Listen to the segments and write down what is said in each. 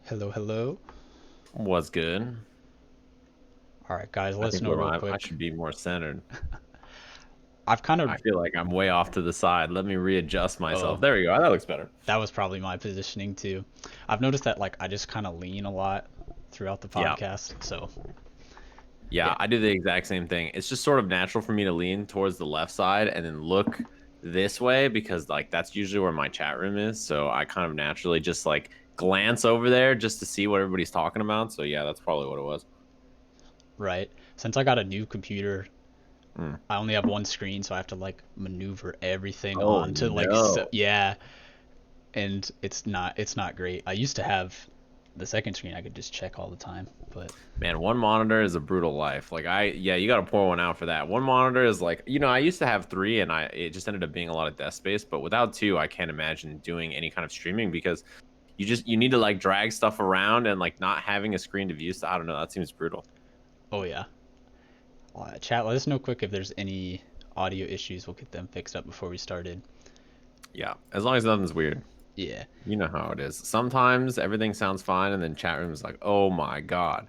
Hello, hello. Was good. All right, guys, let I us think know we're real live. I quick. should be more centered. I've kind of, I feel like I'm way off to the side. Let me readjust oh, myself. There we go. That looks better. that was probably my positioning too. I've noticed that like I just kind of lean a lot throughout the Yeah. podcast. So, Yeah, yeah. I do the exact same thing. It's just sort of natural for me to lean towards the left side and then look this way because like that's usually where my chat room is. So I kind of naturally just like glance over there just to see what everybody's talking about. So yeah, that's probably what it was. Right. Since I got a new computer, Mm. I only have one screen, so I have to like maneuver everything Oh onto like no. yeah, and it's not great. I used to have the second screen I could just check all the time, but Man, one monitor is a brutal life. Like yeah, you got to pour one out for that. One monitor is like, I used to have three, and it just ended up being a lot of desk space. But without two, I can't imagine doing any kind of streaming because you need to like drag stuff around and like not having a screen to view. So I don't know. That seems brutal. oh yeah. Chat, let us know quick if there's any audio issues. We'll get them fixed up before we started. Yeah, as long as nothing's weird. Yeah. You know how it is. Sometimes everything sounds fine, and then chat room is like, oh my god,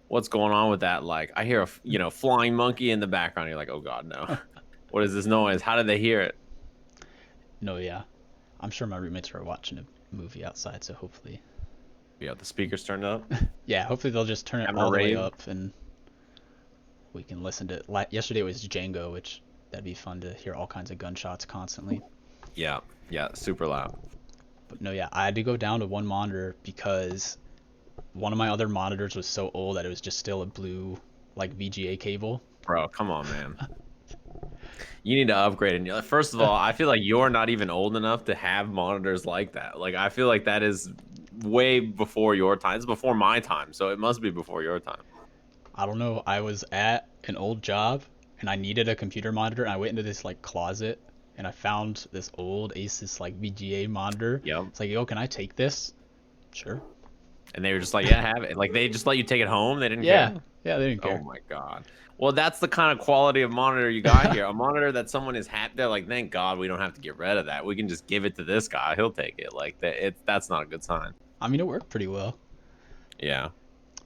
what's going on with that? Like I hear a flying monkey in the background. You're like, oh god, no. What is this noise? How did they hear it? No, yeah. I'm sure my roommates are watching a movie outside, so hopefully, Yeah, the speakers turned up. yeah, hopefully they'll just turn it Having a all the way rave. up and we can listen to. Yesterday was Django, which that'd be fun to hear all kinds of gunshots constantly. Yeah, yeah, super loud. But no, yeah, I had to go down to one monitor because one of my other monitors was so old that it was just still a blue like VGA cable. Bro, come on, man. You need to upgrade. And first of all, I feel like you're not even old enough to have monitors like that. Like, I feel like that is way before your time. It's before my time, so it must be before your time. I don't know. I was at an old job and I needed a computer monitor and I went into this like closet and I found this old Asus like VGA monitor. Yep. It's like, yo, can I take this? Sure. And they were just like, yeah, have it. Like, they just let you take it home. They didn't Yeah. care. Yeah, they didn't Oh care. my God. Well, that's the kind of quality of monitor you got here. A monitor that someone is happy. They're like, thank God we don't have to get rid of that. We can just give it to this guy. He'll take it. Like that. That's not a good sign. I mean, it worked pretty well. Yeah.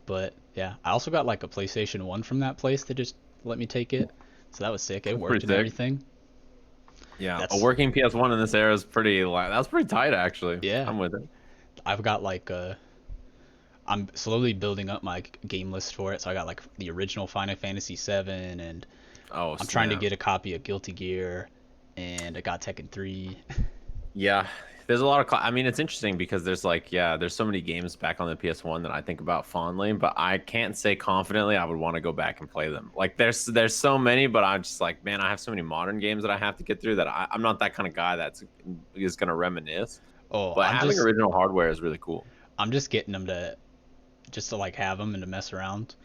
But yeah, I also got like a PlayStation 1 from that place that just let me take it. So that was sick. It That's worked pretty and sick. everything. Yeah, a That's, working PS1 in this era is pretty. That's pretty tight, actually. yeah. I'm with it. I've got like I'm slowly building up my game list for it. So I got like the original Final Fantasy 7 and Oh I'm trying to snap! get a copy of Guilty Gear and I got Tekken 3. Yeah, there's a lot of. I mean, it's interesting because there's like, yeah, there's so many games back on the PS1 that I think about fondly, but I can't say confidently I would want to go back and play them. Like, there's so many, but I'm just like, man, I have so many modern games that I have to get through that I'm not that kind of guy that's is gonna reminisce. Oh, But having original hardware is really cool. I'm just getting them to just to like have them and to mess around.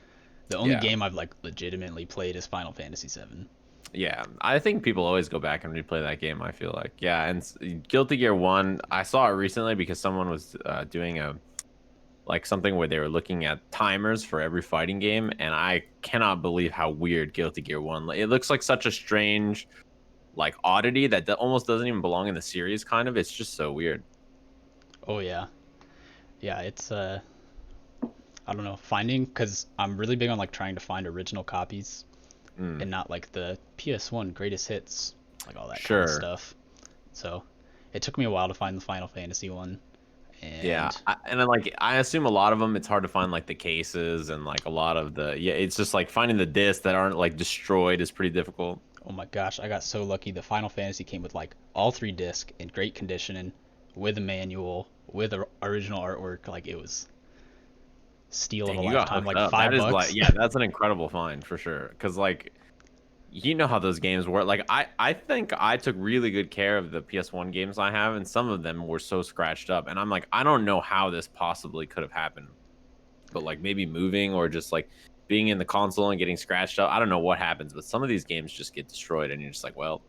The only Yeah. game I've like legitimately played is Final Fantasy 7. Yeah, I think people always go back and replay that game. I feel like, yeah, and Guilty Gear One, I saw it recently because someone was doing a like something where they were looking at timers for every fighting game, and I cannot believe how weird Guilty Gear One. It looks like such a strange like oddity that almost doesn't even belong in the series. Kind of, it's just so weird. Oh yeah. Yeah, it's I don't know, finding cuz I'm really big on like trying to find original copies Mm, and not like the PS1 greatest hits, like all that kind of sure. stuff. So, it took me a while to find the Final Fantasy one Yeah, and and then like I assume a lot of them, it's hard to find like the cases and like a lot of the it's just like finding the discs that aren't like destroyed is pretty difficult. oh my gosh, I got so lucky. The Final Fantasy came with like all 3 discs in great condition with a manual, with original artwork. Like it was steal of a Dang, you got lifetime, hooked like up. That five is like, bucks. yeah, that's an incredible find for sure. Because like, you know how those games work. Like, I think I took really good care of the PS1 games I have, and some of them were so scratched up. And I'm like, I don't know how this possibly could have happened. But like maybe moving or just like being in the console and getting scratched up. I don't know what happens, but some of these games just get destroyed, and you're just like, well,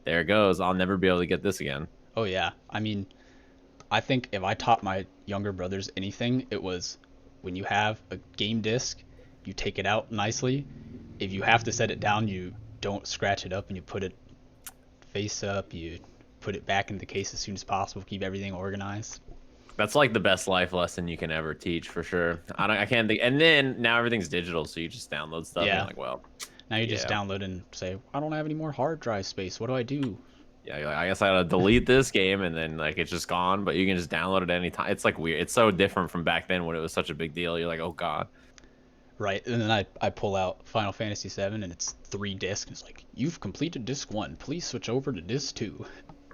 there it goes. I'll never be able to get this again. Oh yeah, I mean, I think if I taught my younger brothers anything, it was when you have a game disc, you take it out nicely. If you have to set it down, you don't scratch it up and you put it face up. You put it back in the case as soon as possible. Keep everything organized. That's like the best life lesson you can ever teach for sure. I can't think. And then now everything's digital, so you just download stuff and you're Yeah. like, well, Now you just yeah, download and say, I don't have any more hard drive space. What do I do? yeah. You're like, I guess I gotta delete this game, and then like it's just gone. But you can just download it anytime. It's like weird. It's so different from back then when it was such a big deal. You're like, oh god. Right. And then I pull out Final Fantasy VII and it's 3 discs. And it's like, you've completed disc 1. Please switch over to disc 2.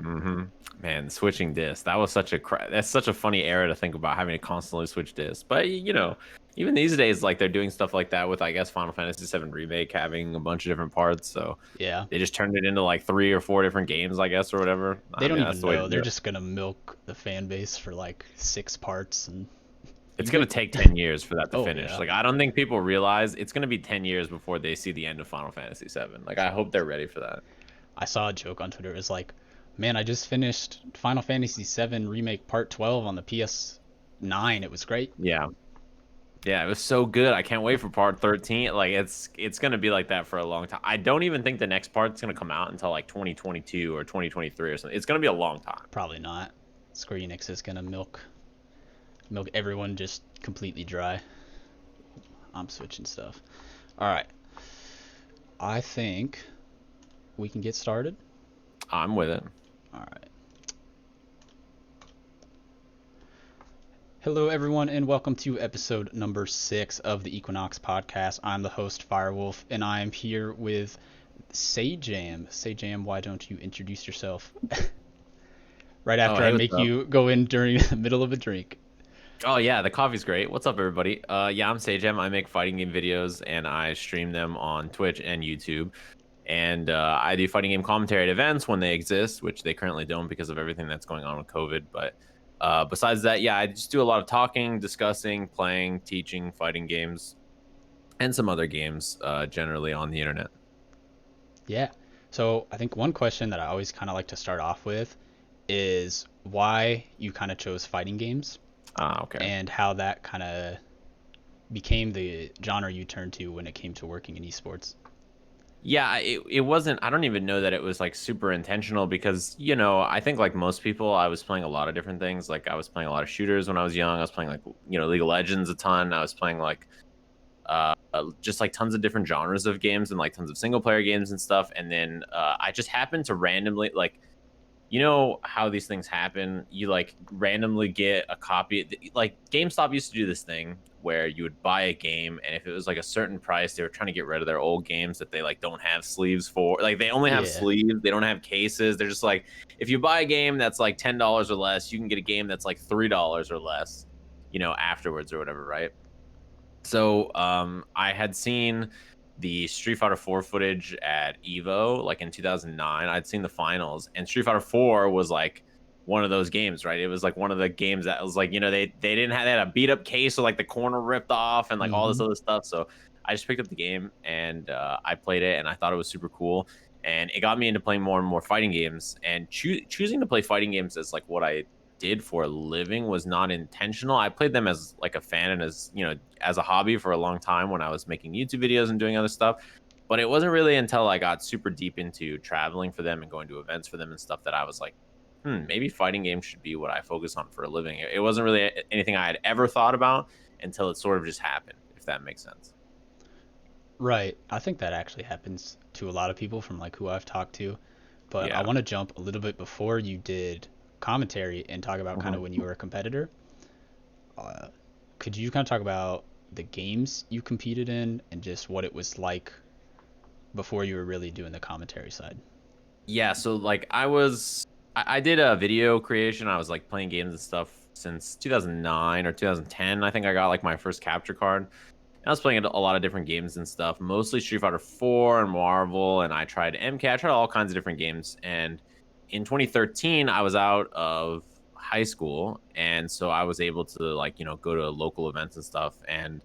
Mm-hmm. Man, switching discs. That was such a that's such a funny era to think about having to constantly switch discs. But you know, even these days, like they're doing stuff like that with I guess Final Fantasy VII Remake having a bunch of different parts. So Yeah. they just turned it into like 3 or 4 different games, I guess, or whatever. They I don't mean, that's even the way to know. do They're it. just going to milk the fan base for like 6 parts. And It's even. gonna take 10 years for that to Oh, finish. yeah. Like I don't think people realize it's gonna be 10 years before they see the end of Final Fantasy VII. Like I hope they're ready for that. I saw a joke on Twitter. It was like, man, I just finished Final Fantasy VII Remake Part 12 on the PS9. It was great. Yeah. Yeah, it was so good. I can't wait for part 13. Like it's gonna be like that for a long time. I don't even think the next part's gonna come out until like 2022 or 2023 or something. It's gonna be a long time. Probably not. Square Enix is going to milk everyone just completely dry. I'm switching stuff. All right. I think we can get started. I'm with it. All right. Hello, everyone, and welcome to episode number 6 of the EQNX Podcast. I'm the host, FireWolf, and I am here with Sajam. Sajam, why don't you introduce yourself? Right after Hey, I what's make up? you go in during the middle of a drink. Oh yeah, the coffee's great. What's up, everybody? Yeah, I'm Sajam. I make fighting game videos and I stream them on Twitch and YouTube. And I do fighting game commentary at events when they exist, which they currently don't because of everything that's going on with COVID. But besides that, yeah, I just do a lot of talking, discussing, playing, teaching fighting games, and some other games generally on the internet. Yeah. So I think one question that I always kind of like to start off with is why you kind of chose fighting games Ah, okay. and how that kind of became the genre you turned to when it came to working in esports. Yeah, it wasn't, I don't even know that it was like super intentional because, you know, I think like most people, I was playing a lot of different things. Like I was playing a lot of shooters when I was young. I was playing like, you know, League of Legends a ton. I was playing like just like tons of different genres of games and like tons of single player games and stuff. And then I just happened to randomly like, you know how these things happen. You like randomly get a copy. Like GameStop used to do this thing where you would buy a game, and if it was like a certain price, they were trying to get rid of their old games that they like don't have sleeves for. Like they only have Yeah. sleeves, they don't have cases. They're just like, if you buy a game that's like $10 or less, you can get a game that's like $3 or less, you know, afterwards or whatever, right? So I had seen the Street Fighter 4 footage at Evo like in 2009. I'd seen the finals, and Street Fighter 4 was like one of those games, right? It was like one of the games that was like, you know, they didn't have, they had a beat up case, so like the corner ripped off and like all this Hmm. other stuff. So I just picked up the game and I played it, and I thought it was super cool. And it got me into playing more and more fighting games. And choosing to play fighting games as like what I did for a living was not intentional. I played them as like a fan and as, you know, as a hobby for a long time when I was making YouTube videos and doing other stuff. But it wasn't really until I got super deep into traveling for them and going to events for them and stuff that I was like, maybe fighting games should be what I focus on for a living. It wasn't really anything I had ever thought about until it sort of just happened, if that makes sense. Right. I think that actually happens to a lot of people from like who I've talked to. But I Yeah. want to jump a little bit before you did commentary and talk about kind of Mhm. when you were a competitor. Uh, could you kind of talk about the games you competed in and just what it was like before you were really doing the commentary side? Yeah, so like I did a video creation. I was like playing games and stuff since 2009 or 2010. I think I got like my first capture card. And I was playing a lot of different games and stuff, mostly Street Fighter 4 and Marvel, and I tried MK. I tried all kinds of different games. And in 2013, I was out of high school, and so I was able to like, you know, go to local events and stuff. And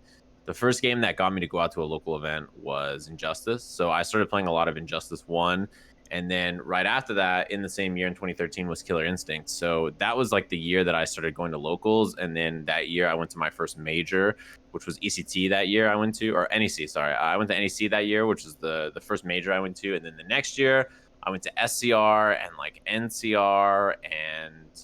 the first game that got me to go out to a local event was Injustice. So I started playing a lot of Injustice 1. And then right after that, in the same year in 2013, was Killer Instinct. So that was like the year that I started going to locals. And then that year, I went to my first major, which was ECT that year I went to, or NEC, sorry. I went to NEC that year, which is the first major I went to. And then the next year, I went to SCR and like NCR and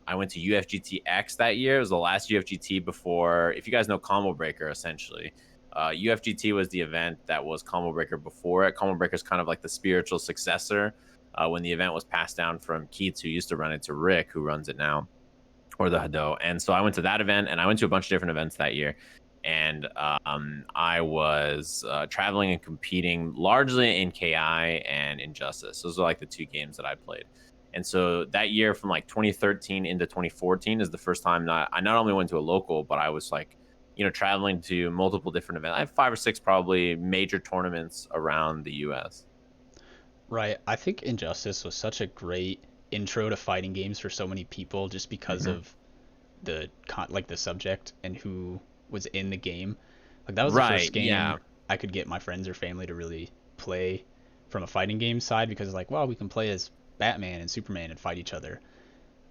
I went to UFGTX that year. It was the last UFGT before, if you guys know Combo Breaker, essentially. UFGT was the event that was Combo Breaker before it. Combo Breaker is kind of like the spiritual successor when the event was passed down from Keats, who used to run it, to Rick, who runs it now, or the Hado. And so I went to that event, and I went to a bunch of different events that year. And I was traveling and competing largely in KI and Injustice. Those are like the two games that I played. And so that year, from like 2013 into 2014, is the first time that I not only went to a local, but I was like, traveling to multiple different events. I have 5 or 6 probably major tournaments around the US. Right. I think Injustice was such a great intro to fighting games for so many people just because Hmm. of the subject and who was in the game. Like that was the Right. first game Yeah. I could get my friends or family to really play from a fighting game side because like, well, we can play as Batman and Superman and fight each other.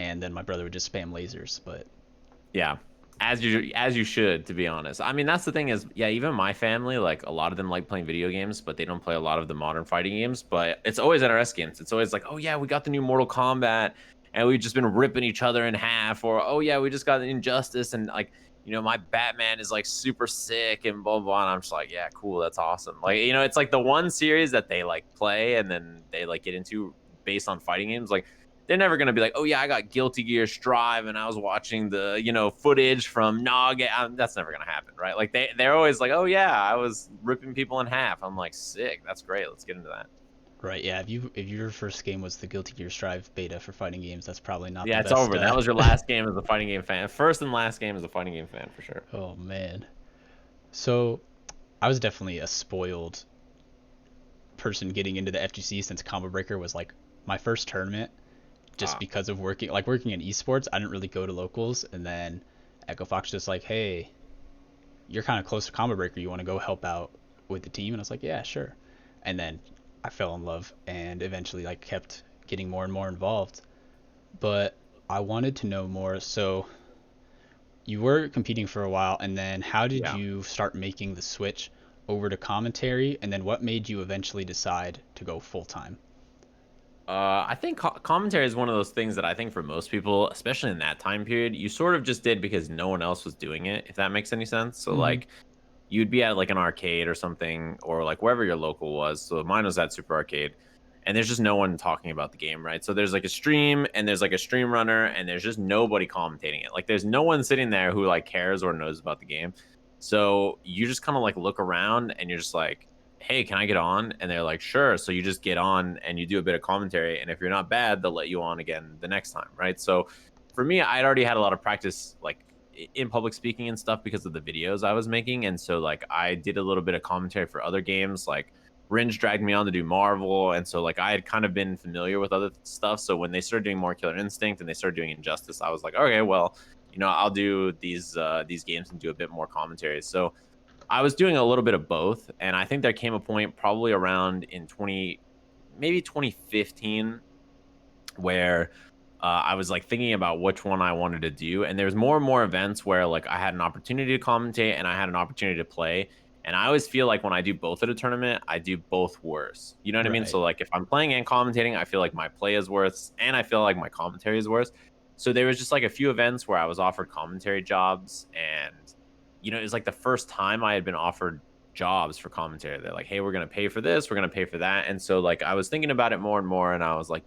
And then my brother would just spam lasers, but Yeah. As you should, to be honest. I mean, that's the thing is, yeah, even my family, like a lot of them like playing video games, but they don't play a lot of the modern fighting games. But it's always NRS games. It's always like, oh yeah, we got the new Mortal Kombat, and we've just been ripping each other in half, or oh yeah, we just got Injustice, and like, my Batman is like super sick and blah blah blah. And I'm just like, yeah, cool, that's awesome. Like, it's like the one series that they like play and then they like get into based on fighting games. Like, they're never going to be like, oh yeah, I got Guilty Gear Strive and I was watching the footage from Nog. That's never going to happen, right? Like they're always like, oh yeah, I was ripping people in half. I'm like, sick, that's great, let's get into that. right, yeah, if your first game was the Guilty Gear Strive beta for fighting games, that's probably not the Yeah, it's best over. That was your last game as a fighting game fan. First and last game as a fighting game fan, for sure. Oh man. So, I was definitely a spoiled person getting into the FGC since Combo Breaker was like my first tournament just Ah, because of working in esports. I didn't really go to locals, and then Echo Fox just like, hey, you're kind of close to Combo Breaker. You want to go help out with the team? And I was like, yeah, sure. And then I fell in love and eventually like kept getting more and more involved. But I wanted to know more. So you were competing for a while, and then how did yeah. you start making the switch over to commentary? And then what made you eventually decide to go full time? I think commentary is one of those things that I think for most people, especially in that time period, you sort of just did because no one else was doing it, if that makes any sense. So Mm-hmm. like you'd be at like an arcade or something, or like wherever your local was. So mine was at Super Arcade, and there's just no one talking about the game, right? So there's like a stream, and there's like a stream runner, and there's just nobody commentating it. Like there's no one sitting there who like cares or knows about the game. So you just kind of like look around, and you're just like, hey, can I get on? And they're like, sure. So you just get on and you do a bit of commentary, and if you're not bad, they'll let you on again the next time, right? So for me, I'd already had a lot of practice like in public speaking and stuff because of the videos I was making. And so like I did a little bit of commentary for other games. Like Ringe dragged me on to do Marvel. And so like I had kind of been familiar with other stuff. So when they started doing more Killer Instinct and they started doing Injustice, I was like, okay, well, I'll do these games and do a bit more commentary. So I was doing a little bit of both. And I think there came a point probably around in maybe 2015 where I was like thinking about which one I wanted to do, and there's more and more events where like I had an opportunity to commentate and I had an opportunity to play. And I always feel like when I do both at a tournament, I do both worse. You know what I mean? Right. So like if I'm playing and commentating, I feel like my play is worse, and I feel like my commentary is worse. So there was just like a few events where I was offered commentary jobs, and it was like the first time I had been offered jobs for commentary. They're like, hey, we're gonna pay for this, we're gonna pay for that. And so like I was thinking about it more and more, and I was like,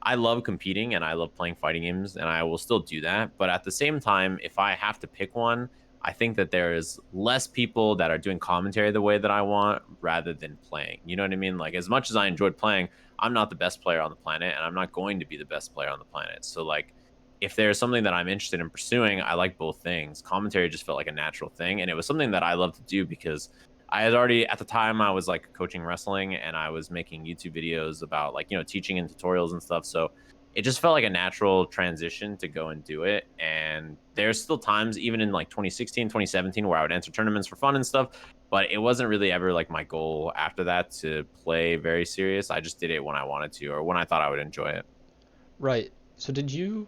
I love competing and I love playing fighting games, and I will still do that. But at the same time, if I have to pick one, I think that there is less people that are doing commentary the way that I want rather than playing. You know what I mean? Like as much as I enjoyed playing, I'm not the best player on the planet, and I'm not going to be the best player on the planet. So like if there's something that I'm interested in pursuing, I like both things. Commentary just felt like a natural thing, and it was something that I love to do because I had already at the time I was like coaching wrestling, and I was making YouTube videos about like teaching and tutorials and stuff. So it just felt like a natural transition to go and do it. And there's still times even in like 2016, 2017 where I would enter tournaments for fun and stuff, but it wasn't really ever like my goal after that to play very serious. I just did it when I wanted to or when I thought I would enjoy it. Right. So did you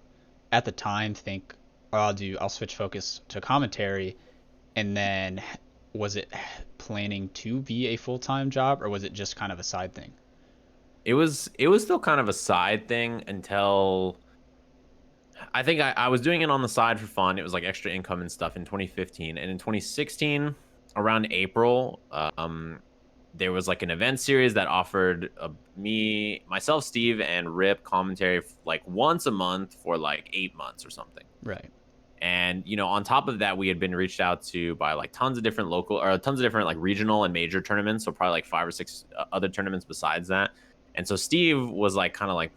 at the time think, oh, I'll switch focus to commentary, and then was it planning to be a full-time job, or was it just kind of a side thing? It was still kind of a side thing until I think I was doing it on the side for fun. It was like extra income and stuff in 2015. And in 2016, around April, there was like an event series that offered myself, Steve, and Rip commentary like once a month for like 8 months or something. Right. And on top of that, we had been reached out to by like tons of different local or tons of different like regional and major tournaments. So probably like 5 or 6 other tournaments besides that. And so Steve was like, kind of like,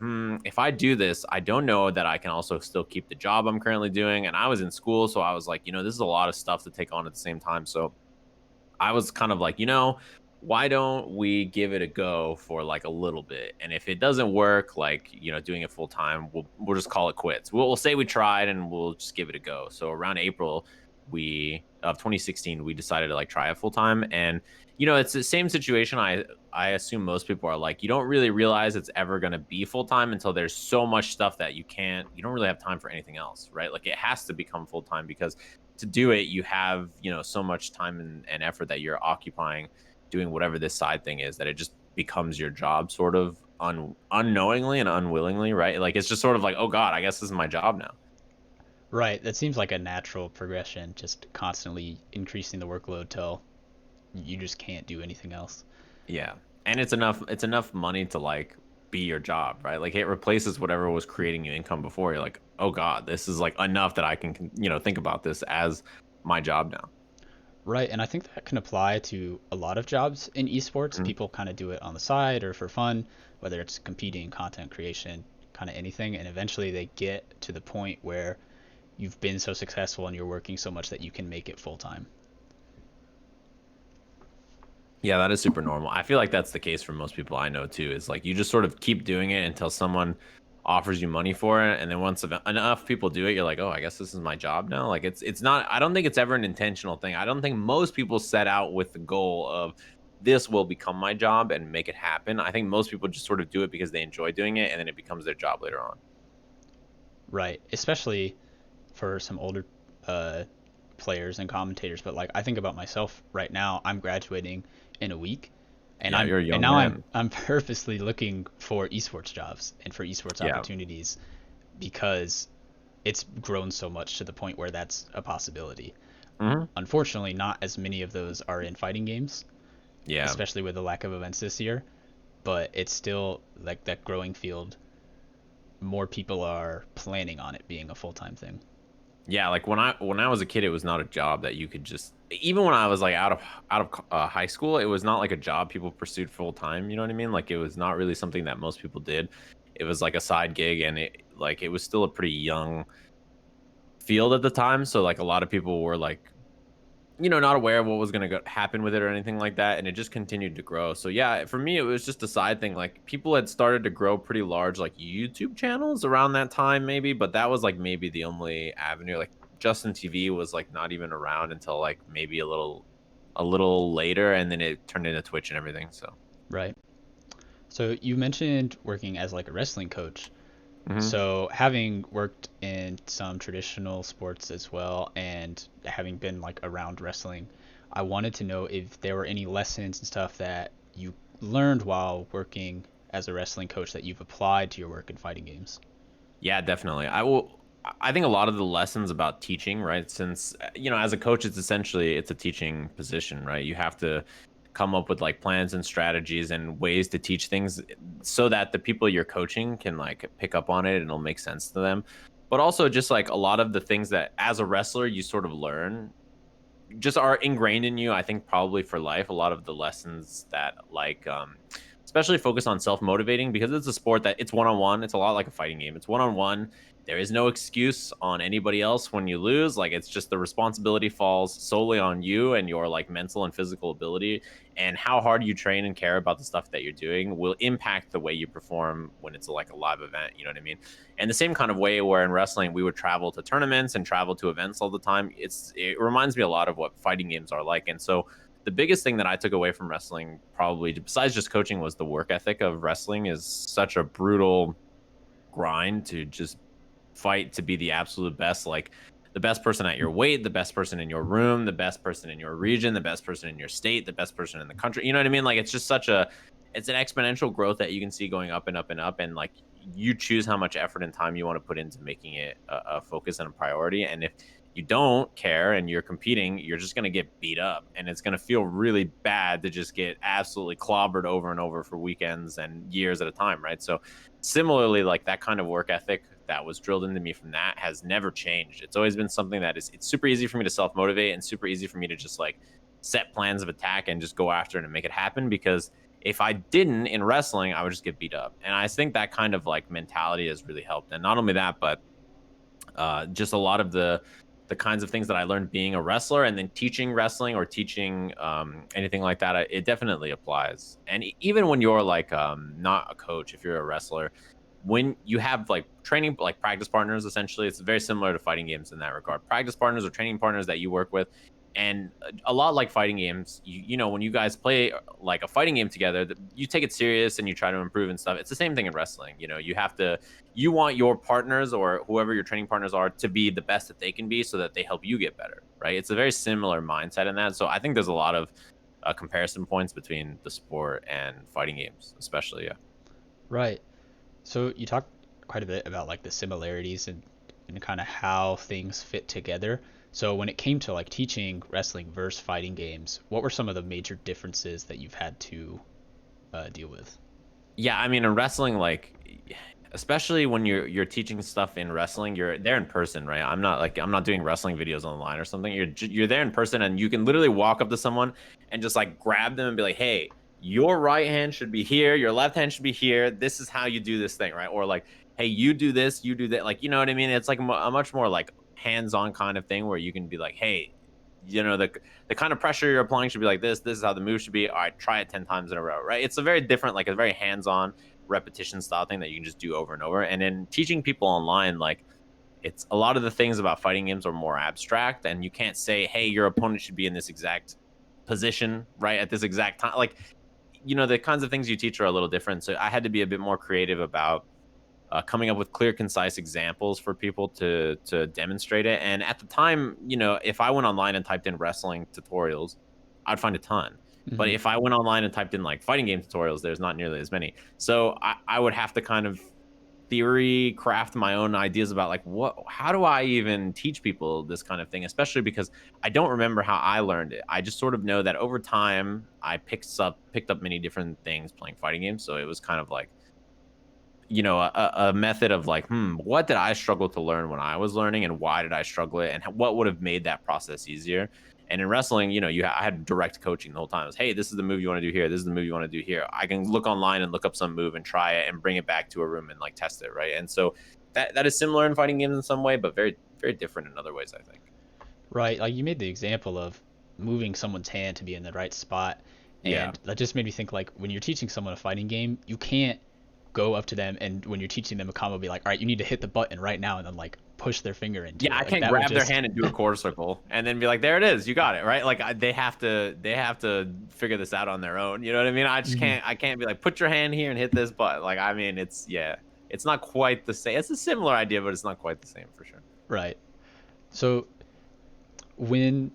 if I do this, I don't know that I can also still keep the job I'm currently doing. And I was in school, so I was like, this is a lot of stuff to take on at the same time. So I was kind of like, why don't we give it a go for like a little bit? And if it doesn't work, like, doing it full time, we'll just call it quits. We'll say we tried and we'll just give it a go. So around April of 2016, we decided to like try it full time. And it's the same situation. I assume most people are like, you don't really realize it's ever going to be full time until there's so much stuff that you don't really have time for anything else, right? Like it has to become full time because to do it, you have, so much time and effort that you're occupying doing whatever this side thing is, that it just becomes your job sort of unknowingly and unwillingly, right? Like it's just sort of like, oh God, I guess this is my job now. Right. That seems like a natural progression, just constantly increasing the workload till you just can't do anything else. Yeah. And it's enough money to like be your job, right? Like it replaces whatever was creating you income before. You're like, oh God, this is like enough that I can, think about this as my job now. Right, and I think that can apply to a lot of jobs in esports. Mhm. People kind of do it on the side or for fun, whether it's competing, content creation, kind of anything, and eventually they get to the point where you've been so successful and you're working so much that you can make it full time. Yeah, that is super normal. I feel like that's the case for most people I know too. Is like you just sort of keep doing it until someone offers you money for it, and then once enough people do it, you're like, oh, I guess this is my job now. Like it's not. I don't think it's ever an intentional thing. I don't think most people set out with the goal of this will become my job and make it happen. I think most people just sort of do it because they enjoy doing it, and then it becomes their job later on. Right, especially for some older uh, players and commentators. But like I think about myself right now, I'm graduating in a week, and Yeah, you're a young now man. I'm purposely looking for esports jobs and for esports Yeah. opportunities because it's grown so much to the point where that's a possibility. Hmm. Unfortunately, not as many of those are in fighting games, Yeah. especially with the lack of events this year. But it's still like that growing field. More people are planning on it being a full time thing. Yeah, like when I was a kid, it was not a job that you could just. Even when I was like out of high school, it was not like a job people pursued full time. You know what I mean? Like it was not really something that most people did. It was like a side gig, and it was still a pretty young field at the time. So like a lot of people were like, not aware of what was going to happen with it or anything like that, and it just continued to grow. So yeah, for me, it was just a side thing. Like people had started to grow pretty large like YouTube channels around that time, maybe, but that was like maybe the only avenue. Like Justin TV was like not even around until like maybe a little later, and then it turned into Twitch and everything. So. Right. So you mentioned working as like a wrestling coach. Hmm. So having worked in some traditional sports as well and having been like around wrestling, I wanted to know if there were any lessons and stuff that you learned while working as a wrestling coach that you've applied to your work in fighting games. Yeah, definitely. I think a lot of the lessons about teaching, right? Since as a coach, it's a teaching position, right? You have to come up with like plans and strategies and ways to teach things so that the people you're coaching can like pick up on it and it'll make sense to them. But also just like a lot of the things that as a wrestler you sort of learn just are ingrained in you. I think probably for life, a lot of the lessons that like especially focus on self-motivating, because it's a sport that it's one-on-one. It's a lot like a fighting game. It's one-on-one. There is no excuse on anybody else when you lose. Like it's just the responsibility falls solely on you and your like mental and physical ability, and how hard you train and care about the stuff that you're doing will impact the way you perform when it's like a live event. You know what I mean? And the same kind of way where in wrestling we would travel to tournaments and travel to events all the time. It reminds me a lot of what fighting games are like. And so the biggest thing that I took away from wrestling, probably besides just coaching, was the work ethic of wrestling is such a brutal grind to just fight to be the absolute best, like the best person at your weight, the best person in your room, the best person in your region, the best person in your state, the best person in the country. You know what I mean? Like it's just it's an exponential growth that you can see going up and up and up. And like you choose how much effort and time you want to put into making it a focus and a priority. And if you don't care and you're competing, you're just going to get beat up, and it's going to feel really bad to just get absolutely clobbered over and over for weekends and years at a time, right? So similarly, like that kind of work ethic that was drilled into me from that has never changed. It's always been something that it's super easy for me to self motivate and super easy for me to just like set plans of attack and just go after it and make it happen, because if I didn't in wrestling, I would just get beat up. And I think that kind of like mentality has really helped. And not only that, but just a lot of the kinds of things that I learned being a wrestler and then teaching wrestling or teaching anything like that, it definitely applies. And even when you're like not a coach, if you're a wrestler, when you have like training, like practice partners, essentially, it's very similar to fighting games in that regard. Practice partners or training partners that you work with. And a lot like fighting games, you know, when you guys play like a fighting game together, you take it serious and you try to improve and stuff. It's the same thing in wrestling. You know, you want your partners or whoever your training partners are to be the best that they can be so that they help you get better, right? It's a very similar mindset in that. So I think there's a lot of comparison points between the sport and fighting games, especially. Yeah. Right. So you talked quite a bit about like the similarities and kind of how things fit together. So when it came to like teaching wrestling versus fighting games, what were some of the major differences that you've had to deal with? Yeah, I mean, in wrestling, like especially when you're teaching stuff in wrestling, you're there in person, right? I'm not doing wrestling videos online or something. You're there in person, and you can literally walk up to someone and just like grab them and be like, "Hey, your right hand should be here, your left hand should be here. This is how you do this thing," right? Or like, "Hey, you do this, you do that." Like, you know what I mean? It's like a much more like hands-on kind of thing where you can be like, "Hey, you know, the kind of pressure you're applying should be like this. This is how the move should be. All right, try it 10 times in a row," right? It's a very different, like a very hands-on repetition style thing that you can just do over and over. And in teaching people online, like it's a lot of the things about fighting games are more abstract, and you can't say, "Hey, your opponent should be in this exact position, right, at this exact time." Like, you know, the kinds of things you teach are a little different. So I had to be a bit more creative about coming up with clear, concise examples for people to demonstrate it. And at the time, you know, if I went online and typed in wrestling tutorials, I'd find a ton. But Hmm. if I went online and typed in like fighting game tutorials, there's not nearly as many. So I would have to kind of theory craft my own ideas about like how do I even teach people this kind of thing, especially because I don't remember how I learned it. I just sort of know that over time I picked up many different things playing fighting games. So it was kind of like, you know, a method of like, what did I struggle to learn when I was learning, and why did I struggle it, and what would have made that process easier. And in wrestling, you know, I had direct coaching the whole time. It was, hey, this is the move you want to do here. This is the move you want to do here. I can look online and look up some move and try it and bring it back to a room and like test it, right? And so that is similar in fighting games in some way, but very very different in other ways, I think. Right. Like you made the example of moving someone's hand to be in the right spot. Yeah. And that just made me think like when you're teaching someone a fighting game, you can't go up to them and when you're teaching them a combo, be like, all right, you need to hit the button right now and then like push their finger into Yeah, it. I Like can't that would grab their just, hand and do a quarter circle and then be like, "There it is, you got it," right? Like they have to figure this out on their own. You know what I mean? Mhm. I can't be like, "Put your hand here and hit this button." Like, I mean, it's not quite the same. It's a similar idea, but it's not quite the same for sure. Right. So when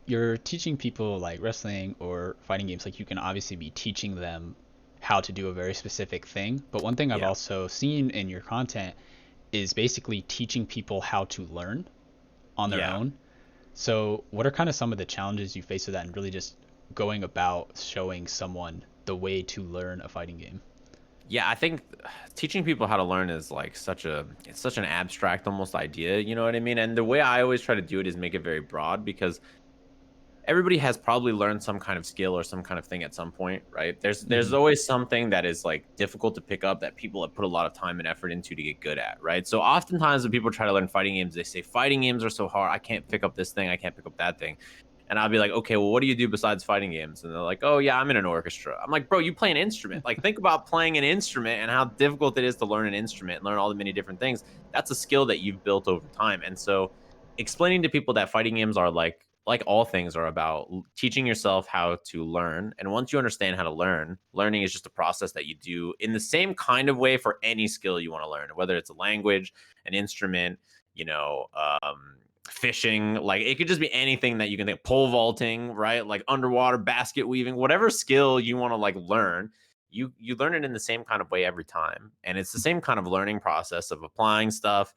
you're teaching people like wrestling or fighting games, like you can obviously be teaching them how to do a very specific thing. But one thing I've Yeah. also seen in your content is basically teaching people how to learn on their Yeah. own. So, what are kind of some of the challenges you face with that and really just going about showing someone the way to learn a fighting game? Yeah, I think teaching people how to learn is like it's such an abstract almost idea, you know what I mean? And the way I always try to do it is make it very broad, because everybody has probably learned some kind of skill or some kind of thing at some point, right? There's Hmm. always something that is like difficult to pick up that people have put a lot of time and effort into to get good at, right? So oftentimes when people try to learn fighting games, they say fighting games are so hard. I can't pick up this thing. I can't pick up that thing. And I'll be like, okay, well, what do you do besides fighting games? And they're like, oh yeah, I'm in an orchestra. I'm like, bro, you play an instrument. Like, think about playing an instrument and how difficult it is to learn an instrument and learn all the many different things. That's a skill that you've built over time. And so explaining to people that fighting games are like all things are about teaching yourself how to learn. And once you understand how to learn, learning is just a process that you do in the same kind of way for any skill you want to learn, whether it's a language, an instrument, you know, fishing. Like, it could just be anything that you can think, pole vaulting, right? Like underwater basket weaving, whatever skill you want to like learn. you learn it in the same kind of way every time, and it's the same kind of learning process of applying stuff,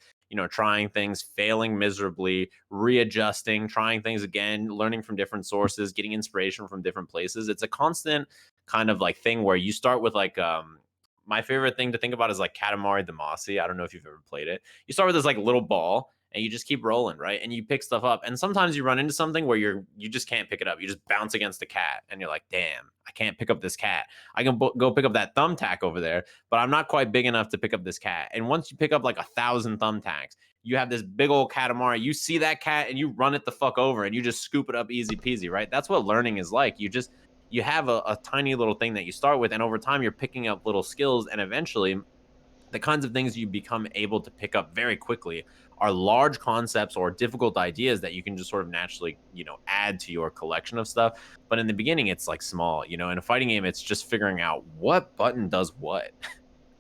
trying things, failing miserably, readjusting, trying things again, learning from different sources, getting inspiration from different places. It's a constant kind of like thing where you start with like my favorite thing to think about is like Katamari Damacy. I don't know if you've ever played it. You start with this like little ball and you just keep rolling, right? And you pick stuff up. And sometimes you run into something where you just can't pick it up. You just bounce against a cat and you're like, damn, I can't pick up this cat. I can go pick up that thumbtack over there, but I'm not quite big enough to pick up this cat. And once you pick up like 1,000 thumbtacks, you have this big old Katamari. You see that cat and you run it the fuck over and you just scoop it up easy peasy, right? That's what learning is like. You have a tiny little thing that you start with, and over time you're picking up little skills, and eventually the kinds of things you become able to pick up very quickly are large concepts or difficult ideas that you can just sort of naturally, add to your collection of stuff. But in the beginning, it's like small, in a fighting game, it's just figuring out what button does what.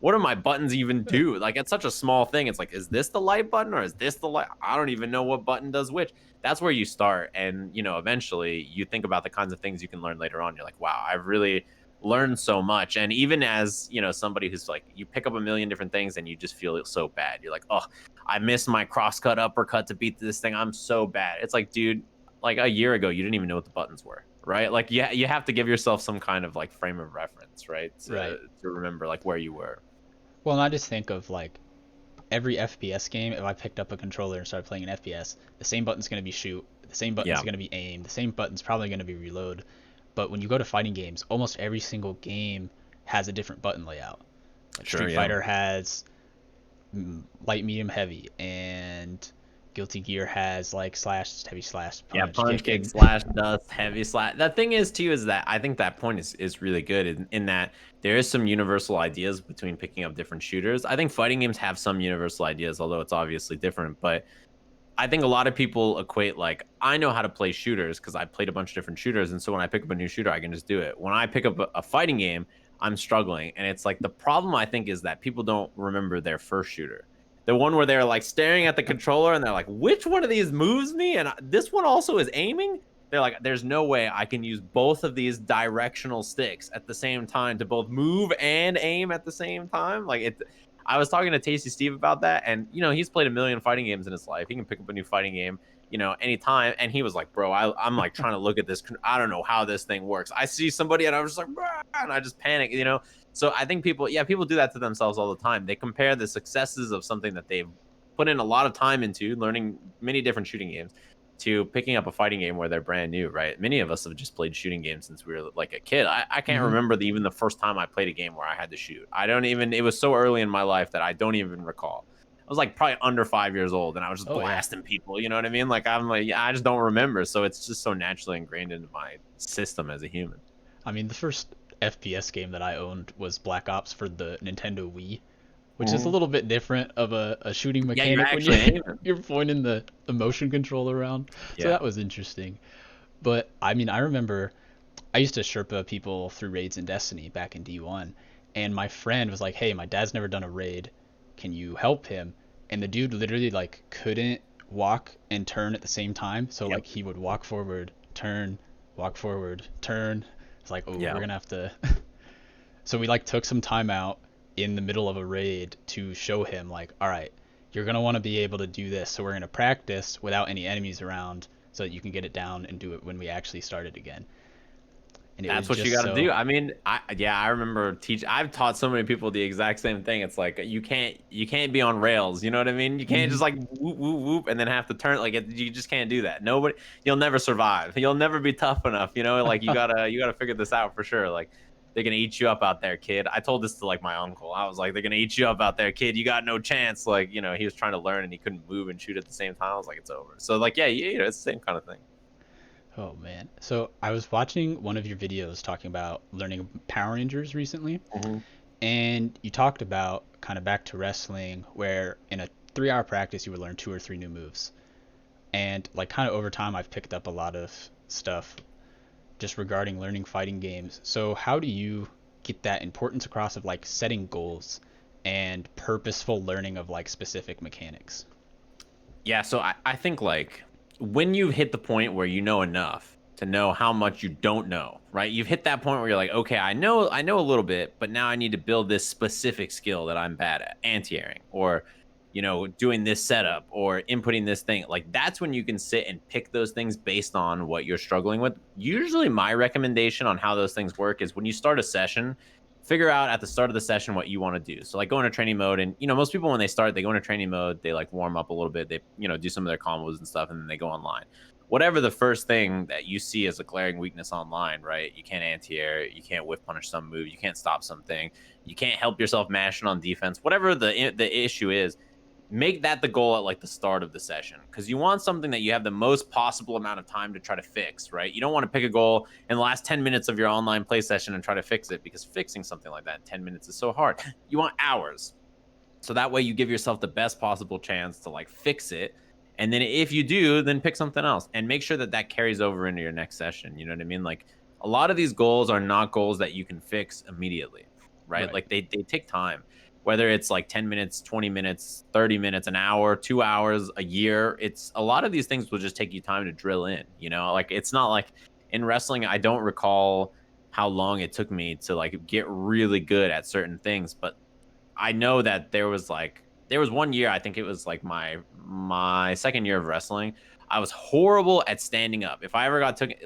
What do my buttons even do? Like, it's such a small thing. It's like, is this the light button or is this the light? I don't even know what button does which. That's where you start. And, eventually you think about the kinds of things you can learn later on. You're like, wow, I've really learned so much. And even as, somebody who's like, you pick up a million different things and you just feel so bad. You're like, oh, I missed my cross-cut uppercut to beat this thing. I'm so bad. It's like, dude, like a year ago, you didn't even know what the buttons were. Right. Like, yeah, you have to give yourself some kind of like frame of reference, right? To remember like where you were. Well, and I just think of like every FPS game, if I picked up a controller and started playing an FPS, the same button's going to be shoot, the same button's going to be aim, the same button's probably going to be reload. But when you go to fighting games, almost every single game has a different button layout. Like Street Fighter has light, medium, heavy, and Guilty Gear has like slash, heavy slash, punch, punch, kick, slash, dust, heavy slash. The thing is too is that I think that point is really good in that there is some universal ideas between picking up different shooters. I think fighting games have some universal ideas, although it's obviously different. But I think a lot of people equate like, I know how to play shooters because I played a bunch of different shooters, and so when I pick up a new shooter, I can just do it. When I pick up a fighting game, I'm struggling, and it's like the problem I think is that people don't remember their first shooter. The one where they're like staring at the controller and they're like, which one of these moves me? And this one also is aiming? They're like, there's no way I can use both of these directional sticks at the same time to both move and aim at the same time. Like, I was talking to Tasty Steve about that, and he's played a million fighting games in his life. He can pick up a new fighting game, anytime. And he was like, bro, I'm like trying to look at this. I don't know how this thing works. I see somebody and I was just like, and I just panic, So I think people do that to themselves all the time. They compare the successes of something that they've put in a lot of time into, learning many different shooting games, to picking up a fighting game where they're brand new, right? Many of us have just played shooting games since we were like a kid. I can't remember even the first time I played a game where I had to shoot. It was so early in my life that I don't even recall. I was like probably under 5 years old and I was just blasting people, you know what I mean? Like, I'm like, I just don't remember. So it's just so naturally ingrained into my system as a human. I mean, the first FPS game that I owned was Black Ops for the Nintendo Wii, which is a little bit different of a shooting mechanic when you're pointing the motion controller around. So that was interesting. But I mean, I remember I used to Sherpa people through raids in Destiny back in D1, and my friend was like, hey, my dad's never done a raid. Can you help him? And the dude literally like couldn't walk and turn at the same time. So like he would walk forward, turn, walk forward, turn. It's like, we're gonna have to. So we like took some time out in the middle of a raid to show him like, all right, you're gonna want to be able to do this. So we're gonna practice without any enemies around so that you can get it down and do it when we actually start it again. And that's what you got to do. I mean, I remember I've taught so many people the exact same thing. It's like you can't be on rails. You know what I mean? You can't just like whoop whoop whoop and then have to turn. Like you just can't do that. You'll never survive. You'll never be tough enough. Like you gotta figure this out for sure. Like they're gonna eat you up out there, kid. I told this to like my uncle. I was like, they're gonna eat you up out there, kid. You got no chance. Like he was trying to learn and he couldn't move and shoot at the same time. I was like, it's over. So like it's the same kind of thing. Oh man. So I was watching one of your videos talking about learning Power Rangers recently. And you talked about kind of back to wrestling where in a 3-hour practice you would learn 2 or 3 new moves. And like kind of over time I've picked up a lot of stuff just regarding learning fighting games. So how do you get that importance across of like setting goals and purposeful learning of like specific mechanics? Yeah, so I think like when you hit the point where you know enough, to know how much you don't know, right? You've hit that point where you're like, okay, I know a little bit, but now I need to build this specific skill that I'm bad at, anti-airing, or doing this setup or inputting this thing. Like that's when you can sit and pick those things based on what you're struggling with. Usually my recommendation on how those things work is when you start a session, figure out at the start of the session what you want to do. So like go into training mode, and most people when they start, they go into training mode, they like warm up a little bit, they do some of their combos and stuff, and then they go online. Whatever the first thing that you see as a glaring weakness online, right? You can't anti-air, you can't whiff punish some move, you can't stop something, you can't help yourself mashing on defense, whatever the issue is, make that the goal at like the start of the session, because you want something that you have the most possible amount of time to try to fix, right? You don't want to pick a goal in the last 10 minutes of your online play session and try to fix it, because fixing something like that in 10 minutes is so hard. You want hours. So that way you give yourself the best possible chance to like fix it. And then if you do, then pick something else and make sure that that carries over into your next session. You know what I mean? Like a lot of these goals are not goals that you can fix immediately, right? Like they take time, whether it's like 10 minutes, 20 minutes, 30 minutes, an hour, 2 hours, a year. It's a lot of these things will just take you time to drill in, like it's not like in wrestling. I don't recall how long it took me to like get really good at certain things, but I know that there was 1 year, I think it was like my second year of wrestling. I was horrible at standing up. If I ever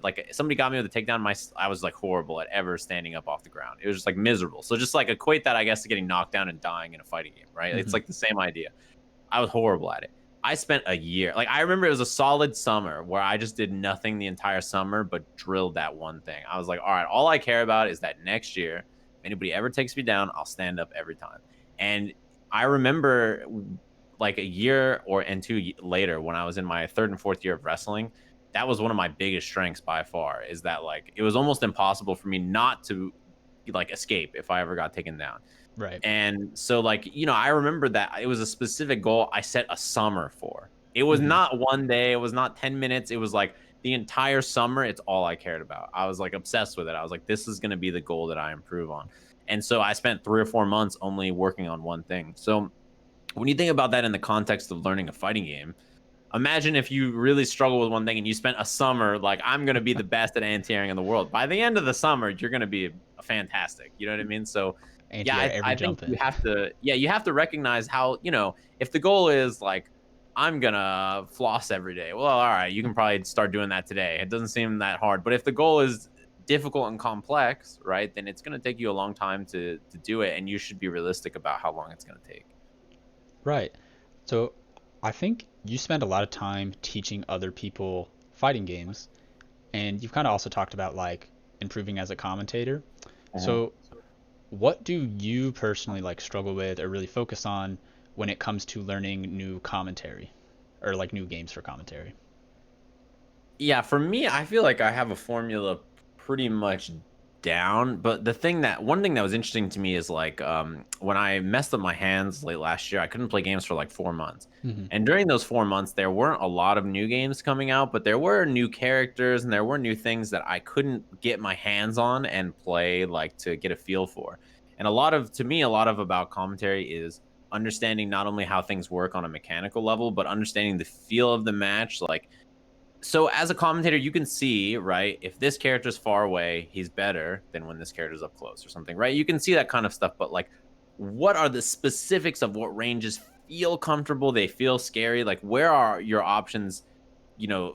like somebody got me with a takedown, I was like horrible at ever standing up off the ground. It was just like miserable. So just like equate that, I guess, to getting knocked down and dying in a fighting game, right? Mm-hmm. It's like the same idea. I was horrible at it. I spent a year. Like I remember it was a solid summer where I just did nothing the entire summer but drilled that one thing. I was like, all right, all I care about is that next year, if anybody ever takes me down, I'll stand up every time. And I remember like a year and 2 later, when I was in my third and fourth year of wrestling, that was one of my biggest strengths by far, is that like it was almost impossible for me not to like escape if I ever got taken down. Right. And so like, I remember that it was a specific goal I set a summer for. It was not one day, it was not 10 minutes. It was like the entire summer. It's all I cared about. I was like obsessed with it. I was like, this is going to be the goal that I improve on. And so I spent 3 or 4 months only working on one thing. So when you think about that in the context of learning a fighting game, imagine if you really struggle with one thing and you spent a summer like, I'm going to be the best at anti-airing in the world. By the end of the summer, you're going to be fantastic. You know what I mean? So yeah, I think you have to recognize how, if the goal is like, I'm going to floss every day. Well, all right, you can probably start doing that today. It doesn't seem that hard. But if the goal is difficult and complex, right, then it's going to take you a long time to do it, and you should be realistic about how long it's going to take. Right. So I think you spend a lot of time teaching other people fighting games, and you've kind of also talked about like improving as a commentator. So what do you personally like struggle with or really focus on when it comes to learning new commentary or like new games for commentary? Yeah, for me, I feel like I have a formula pretty much down, but one thing that was interesting to me is like when I messed up my hands late last year, I couldn't play games for like 4 months. And during those 4 months, there weren't a lot of new games coming out, but there were new characters and there were new things that I couldn't get my hands on and play like to get a feel for. And a lot of about commentary is understanding not only how things work on a mechanical level, but understanding the feel of the match. Like, so as a commentator, you can see, right, if this character's far away, he's better than when this character's up close or something, right? You can see that kind of stuff, but like, what are the specifics of what ranges feel comfortable? They feel scary. Like, where are your options,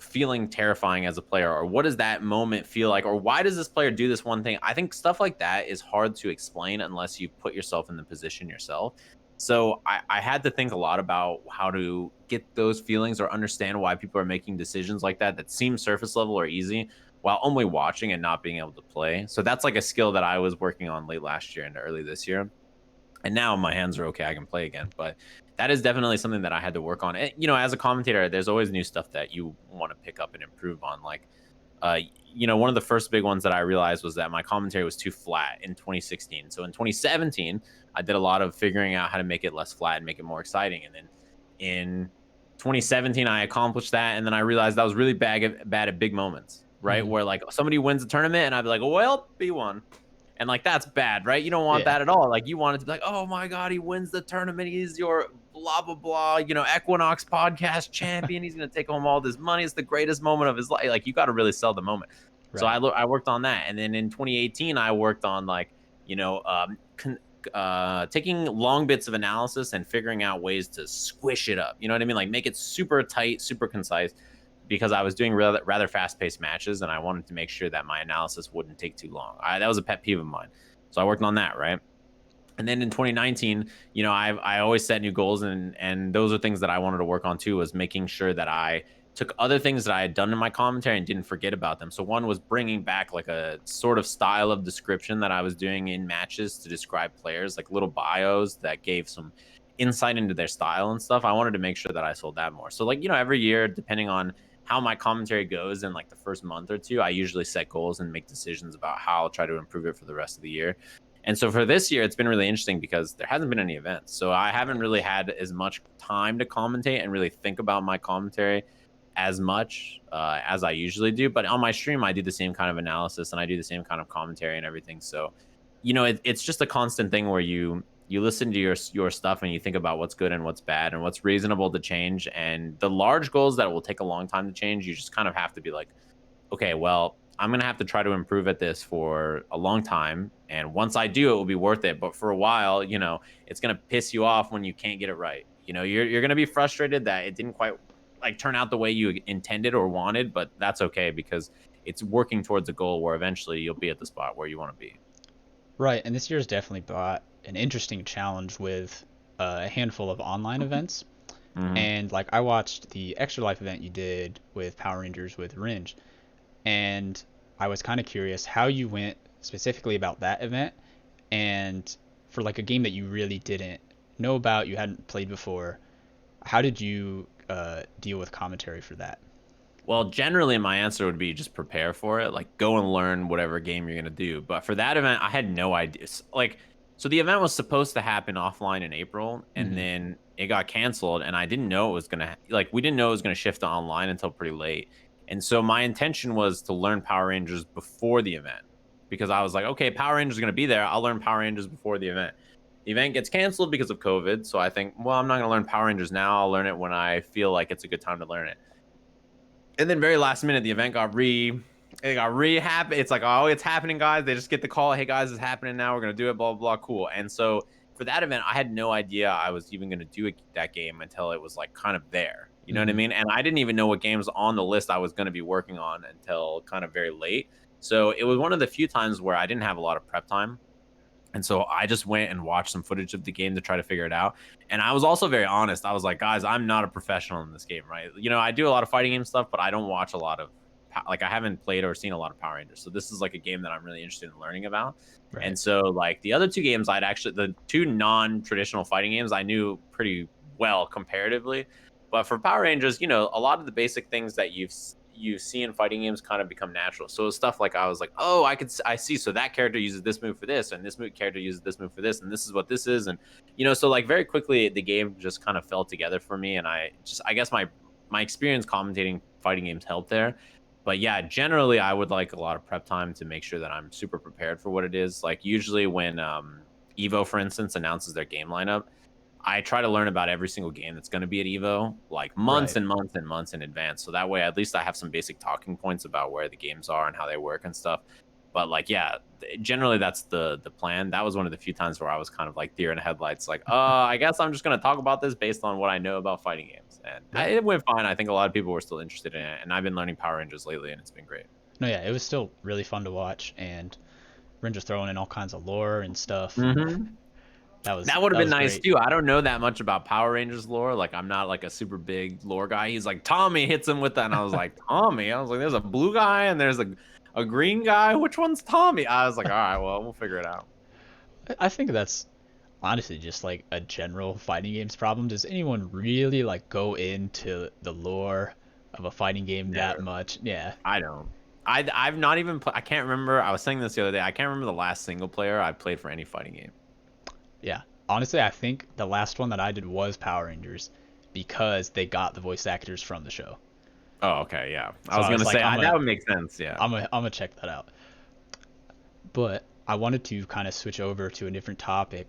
feeling terrifying as a player? Or what does that moment feel like? Or why does this player do this one thing? I think stuff like that is hard to explain unless you put yourself in the position yourself. So I had to think a lot about how to get those feelings or understand why people are making decisions like that seem surface level or easy while only watching and not being able to play. So that's like a skill that I was working on late last year and early this year. And now my hands are okay. I can play again. But that is definitely something that I had to work on. And, as a commentator, there's always new stuff that you want to pick up and improve on. Like, one of the first big ones that I realized was that my commentary was too flat in 2016. So in 2017, I did a lot of figuring out how to make it less flat and make it more exciting. And then in 2017, I accomplished that. And then I realized I was really bad at big moments, right? Where like somebody wins a tournament and I'd be like, well, B1. And like, that's bad, right? You don't want that at all. Like, you want it to be like, oh my God, he wins the tournament. He's your blah blah blah, EQNX Podcast champion. He's gonna take home all this money. It's the greatest moment of his life. Like, you got to really sell the moment. So Right. I worked on that, and then in 2018 I worked on like taking long bits of analysis and figuring out ways to squish it up. You know what I mean? Like, make it super tight, super concise, because I was doing rather fast-paced matches, and I wanted to make sure that my analysis wouldn't take too long. That was a pet peeve of mine. So I worked on that, right? And then in 2019, I always set new goals, and those are things that I wanted to work on too, was making sure that I took other things that I had done in my commentary and didn't forget about them. So one was bringing back like a sort of style of description that I was doing in matches to describe players, like little bios that gave some insight into their style and stuff. I wanted to make sure that I sold that more. So, like, every year, depending on how my commentary goes in like the first month or two, I usually set goals and make decisions about how I'll try to improve it for the rest of the year. And so for this year, it's been really interesting because there hasn't been any events. So I haven't really had as much time to commentate and really think about my commentary as much as I usually do. But on my stream, I do the same kind of analysis and I do the same kind of commentary and everything. So, it's just a constant thing where you listen to your stuff and you think about what's good and what's bad and what's reasonable to change. And the large goals that will take a long time to change, you just kind of have to be like, okay, well, I'm going to have to try to improve at this for a long time. And once I do, it will be worth it. But for a while, it's going to piss you off when you can't get it right. You're going to be frustrated that it didn't quite like turn out the way you intended or wanted, but that's okay because it's working towards a goal where eventually you'll be at the spot where you want to be. Right. And this year's definitely brought an interesting challenge with a handful of online events. Mm-hmm. And like, I watched the Extra Life event you did with Power Rangers with Ringe, and I was kind of curious how you went specifically about that event, and for like a game that you really didn't know about, you hadn't played before, how did you deal with commentary for that? Well, generally my answer would be just prepare for it. Like, go and learn whatever game you're going to do. But for that event, I had no idea. Like, so the event was supposed to happen offline in April, and then it got canceled, and I didn't know it was going to, like, we didn't know it was going to shift to online until pretty late. And so my intention was to learn Power Rangers before the event, because I was like, okay, Power Rangers is going to be there. I'll learn Power Rangers before the event. The event gets canceled because of COVID. So I think, well, I'm not going to learn Power Rangers now. I'll learn it when I feel like it's a good time to learn it. And then very last minute, the event got happened. It's like, oh, it's happening, guys. They just get the call. Hey, guys, it's happening now. We're going to do it, blah, blah, blah. Cool. And so for that event, I had no idea I was even going to do that game until it was like kind of there. You know what I mean? And I didn't even know what games on the list I was going to be working on until kind of very late. So it was one of the few times where I didn't have a lot of prep time. And so I just went and watched some footage of the game to try to figure it out. And I was also very honest. I was like, guys, I'm not a professional in this game, right? I do a lot of fighting game stuff, but I don't watch a lot of, like, I haven't played or seen a lot of Power Rangers. So this is like a game that I'm really interested in learning about. Right. And so like the other two games, the two non-traditional fighting games, I knew pretty well comparatively. But for Power Rangers, a lot of the basic things that you see in fighting games kind of become natural. So stuff like, I was like, oh, I see. So that character uses this move for this, and this character uses this move for this, and this is what this is. And, so like very quickly the game just kind of fell together for me. And I guess my experience commentating fighting games helped there. But yeah, generally I would like a lot of prep time to make sure that I'm super prepared for what it is. Like, usually when Evo, for instance, announces their game lineup, I try to learn about every single game that's going to be at Evo, like months and months and months in advance. So that way, at least I have some basic talking points about where the games are and how they work and stuff. But like, yeah, generally that's the plan. That was one of the few times where I was kind of like deer in the headlights, like, I guess I'm just going to talk about this based on what I know about fighting games. And it went fine. I think a lot of people were still interested in it. And I've been learning Power Rangers lately, and it's been great. No, yeah, it was still really fun to watch. And Rangers throwing in all kinds of lore and stuff. That would have been nice great. too. I don't know that much about Power Rangers lore. Like, I'm not like a super big lore guy. He's like, Tommy hits him with that, and I was like, Tommy? I was like, there's a blue guy and there's a green guy. Which one's Tommy? I was like, all right, well, we'll figure it out. I think that's honestly just like a general fighting games problem. Does anyone really like go into the lore of a fighting game that much? Yeah, I don't. I've not even I can't remember. I was saying this the other day. I can't remember the last single player I played for any fighting game. Yeah, honestly, I think the last one that I did was Power Rangers, because they got the voice actors from the show. Oh, okay, yeah. I was gonna say that would make sense. Yeah, I'm gonna check that out. But I wanted to kind of switch over to a different topic.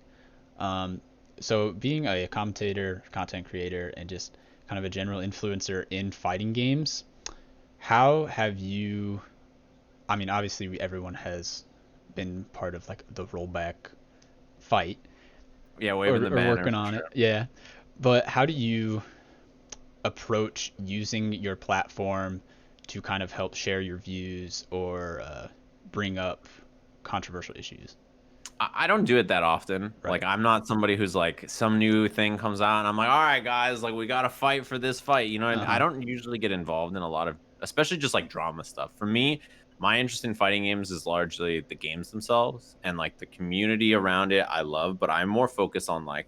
So being a commentator, content creator, and just kind of a general influencer in fighting games, how have you? I mean, obviously everyone has been part of like the rollback fight Yeah, waving the or banner working for on it. sure. Yeah. But how do you approach using your platform to kind of help share your views or bring up controversial issues? I don't do it that often. Like, Right. I'm not somebody who's like, some new thing comes out and I'm like, all right, guys, like, we got to fight for this fight. You know, and I Uh-huh. don't usually get involved in a lot of, especially just like drama stuff. For me, my interest in fighting games is largely the games themselves and like the community around it. I love, but I'm more focused on like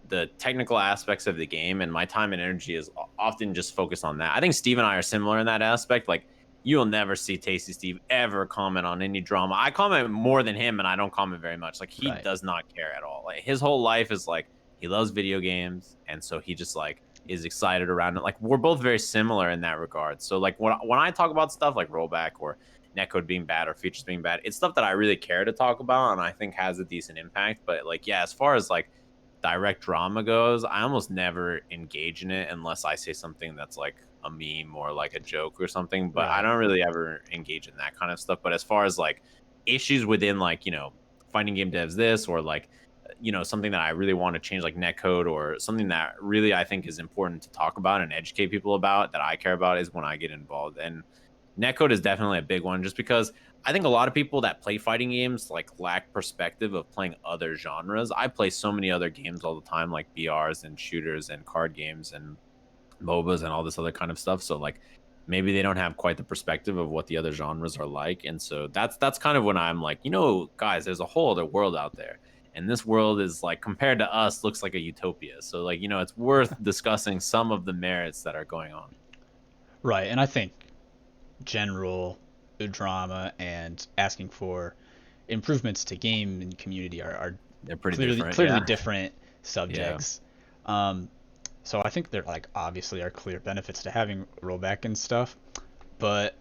the technical aspects of the game, and my time and energy is often just focused on that. I think Steve and I are similar in that aspect. Like, you'll never see Tasty Steve ever comment on any drama. I comment more than him, and I don't comment very much. Like, he Right. does not care at all. Like, his whole life is like he loves video games, and so he just like is excited around it. Like, we're both very similar in that regard. So like when I talk about stuff like rollback or netcode being bad or features being bad, it's stuff that I really care to talk about and I think has a decent impact. But like, yeah, as far as like direct drama goes, I almost never engage in it unless I say something that's like a meme or like a joke or something. But I Right. don't really ever engage in that kind of stuff. But as far as like issues within like, fighting game devs this or like, something that I really want to change like netcode or something that really I think is important to talk about and educate people about that I care about is when I get involved. And netcode is definitely a big one just because I think a lot of people that play fighting games like lack perspective of playing other genres. I play so many other games all the time, like BRs and shooters and card games and MOBAs and all this other kind of stuff. So like maybe they don't have quite the perspective of what the other genres are like. And so that's kind of when I'm like, guys, there's a whole other world out there. And this world is like compared to us looks like a utopia. So like, it's worth discussing some of the merits that are going on. Right. And I think general drama and asking for improvements to game and community are They're pretty clearly different. Yeah. different Yeah. subjects. Um, so I think there like obviously are clear benefits to having rollback and stuff, but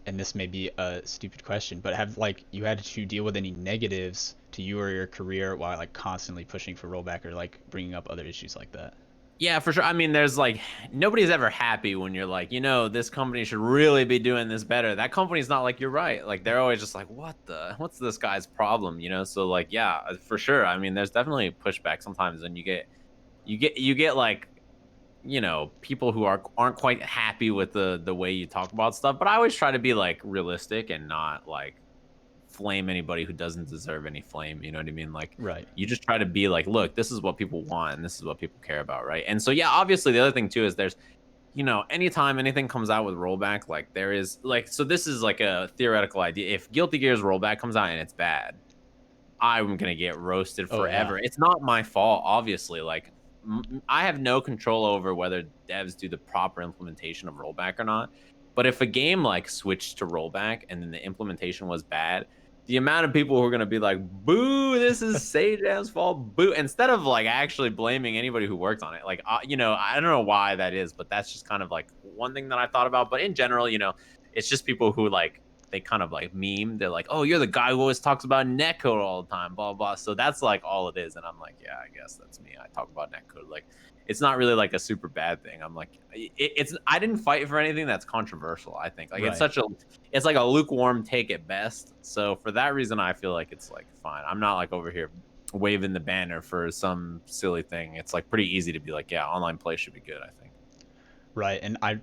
and this may be a stupid question, but have like you had to deal with any negatives to you or your career while like constantly pushing for rollback or like bringing up other issues like that? Yeah, for sure. I mean, there's like nobody's ever happy when you're like, this company should really be doing this better. That company's not like you're right. Like they're always just like, what's this guy's problem? So like, yeah, for sure. I mean, there's definitely pushback sometimes, and you get like, people who aren't quite happy with the way you talk about stuff. But I always try to be like realistic and not like flame anybody who doesn't deserve any flame. You know what I mean? Like Right. you just try to be like, look, this is what people want and this is what people care about, right? And so yeah, obviously the other thing too is there's anytime anything comes out with rollback, like there is like so this is like a theoretical idea. If Guilty Gear's rollback comes out and it's bad, I'm gonna get roasted Oh yeah. forever. It's not my fault, obviously. Like I have no control over whether devs do the proper implementation of rollback or not. But if a game like switched to rollback and then the implementation was bad, the amount of people who are gonna be like, "Boo! This is Sajam's fault." Boo! Instead of like actually blaming anybody who worked on it, like I don't know why that is, but that's just kind of like one thing that I thought about. But in general, it's just people who like they kind of like meme. They're like, "Oh, you're the guy who always talks about netcode all the time," blah blah. So that's like all it is, and I'm like, yeah, I guess that's me. I talk about netcode. Like, it's not really like a super bad thing. I'm like, it's. I didn't fight for anything that's controversial. I think like Right. it's like a lukewarm take at best. So for that reason, I feel like it's like fine. I'm not like over here waving the banner for some silly thing. It's like pretty easy to be like, yeah, online play should be good. I think. Right. And I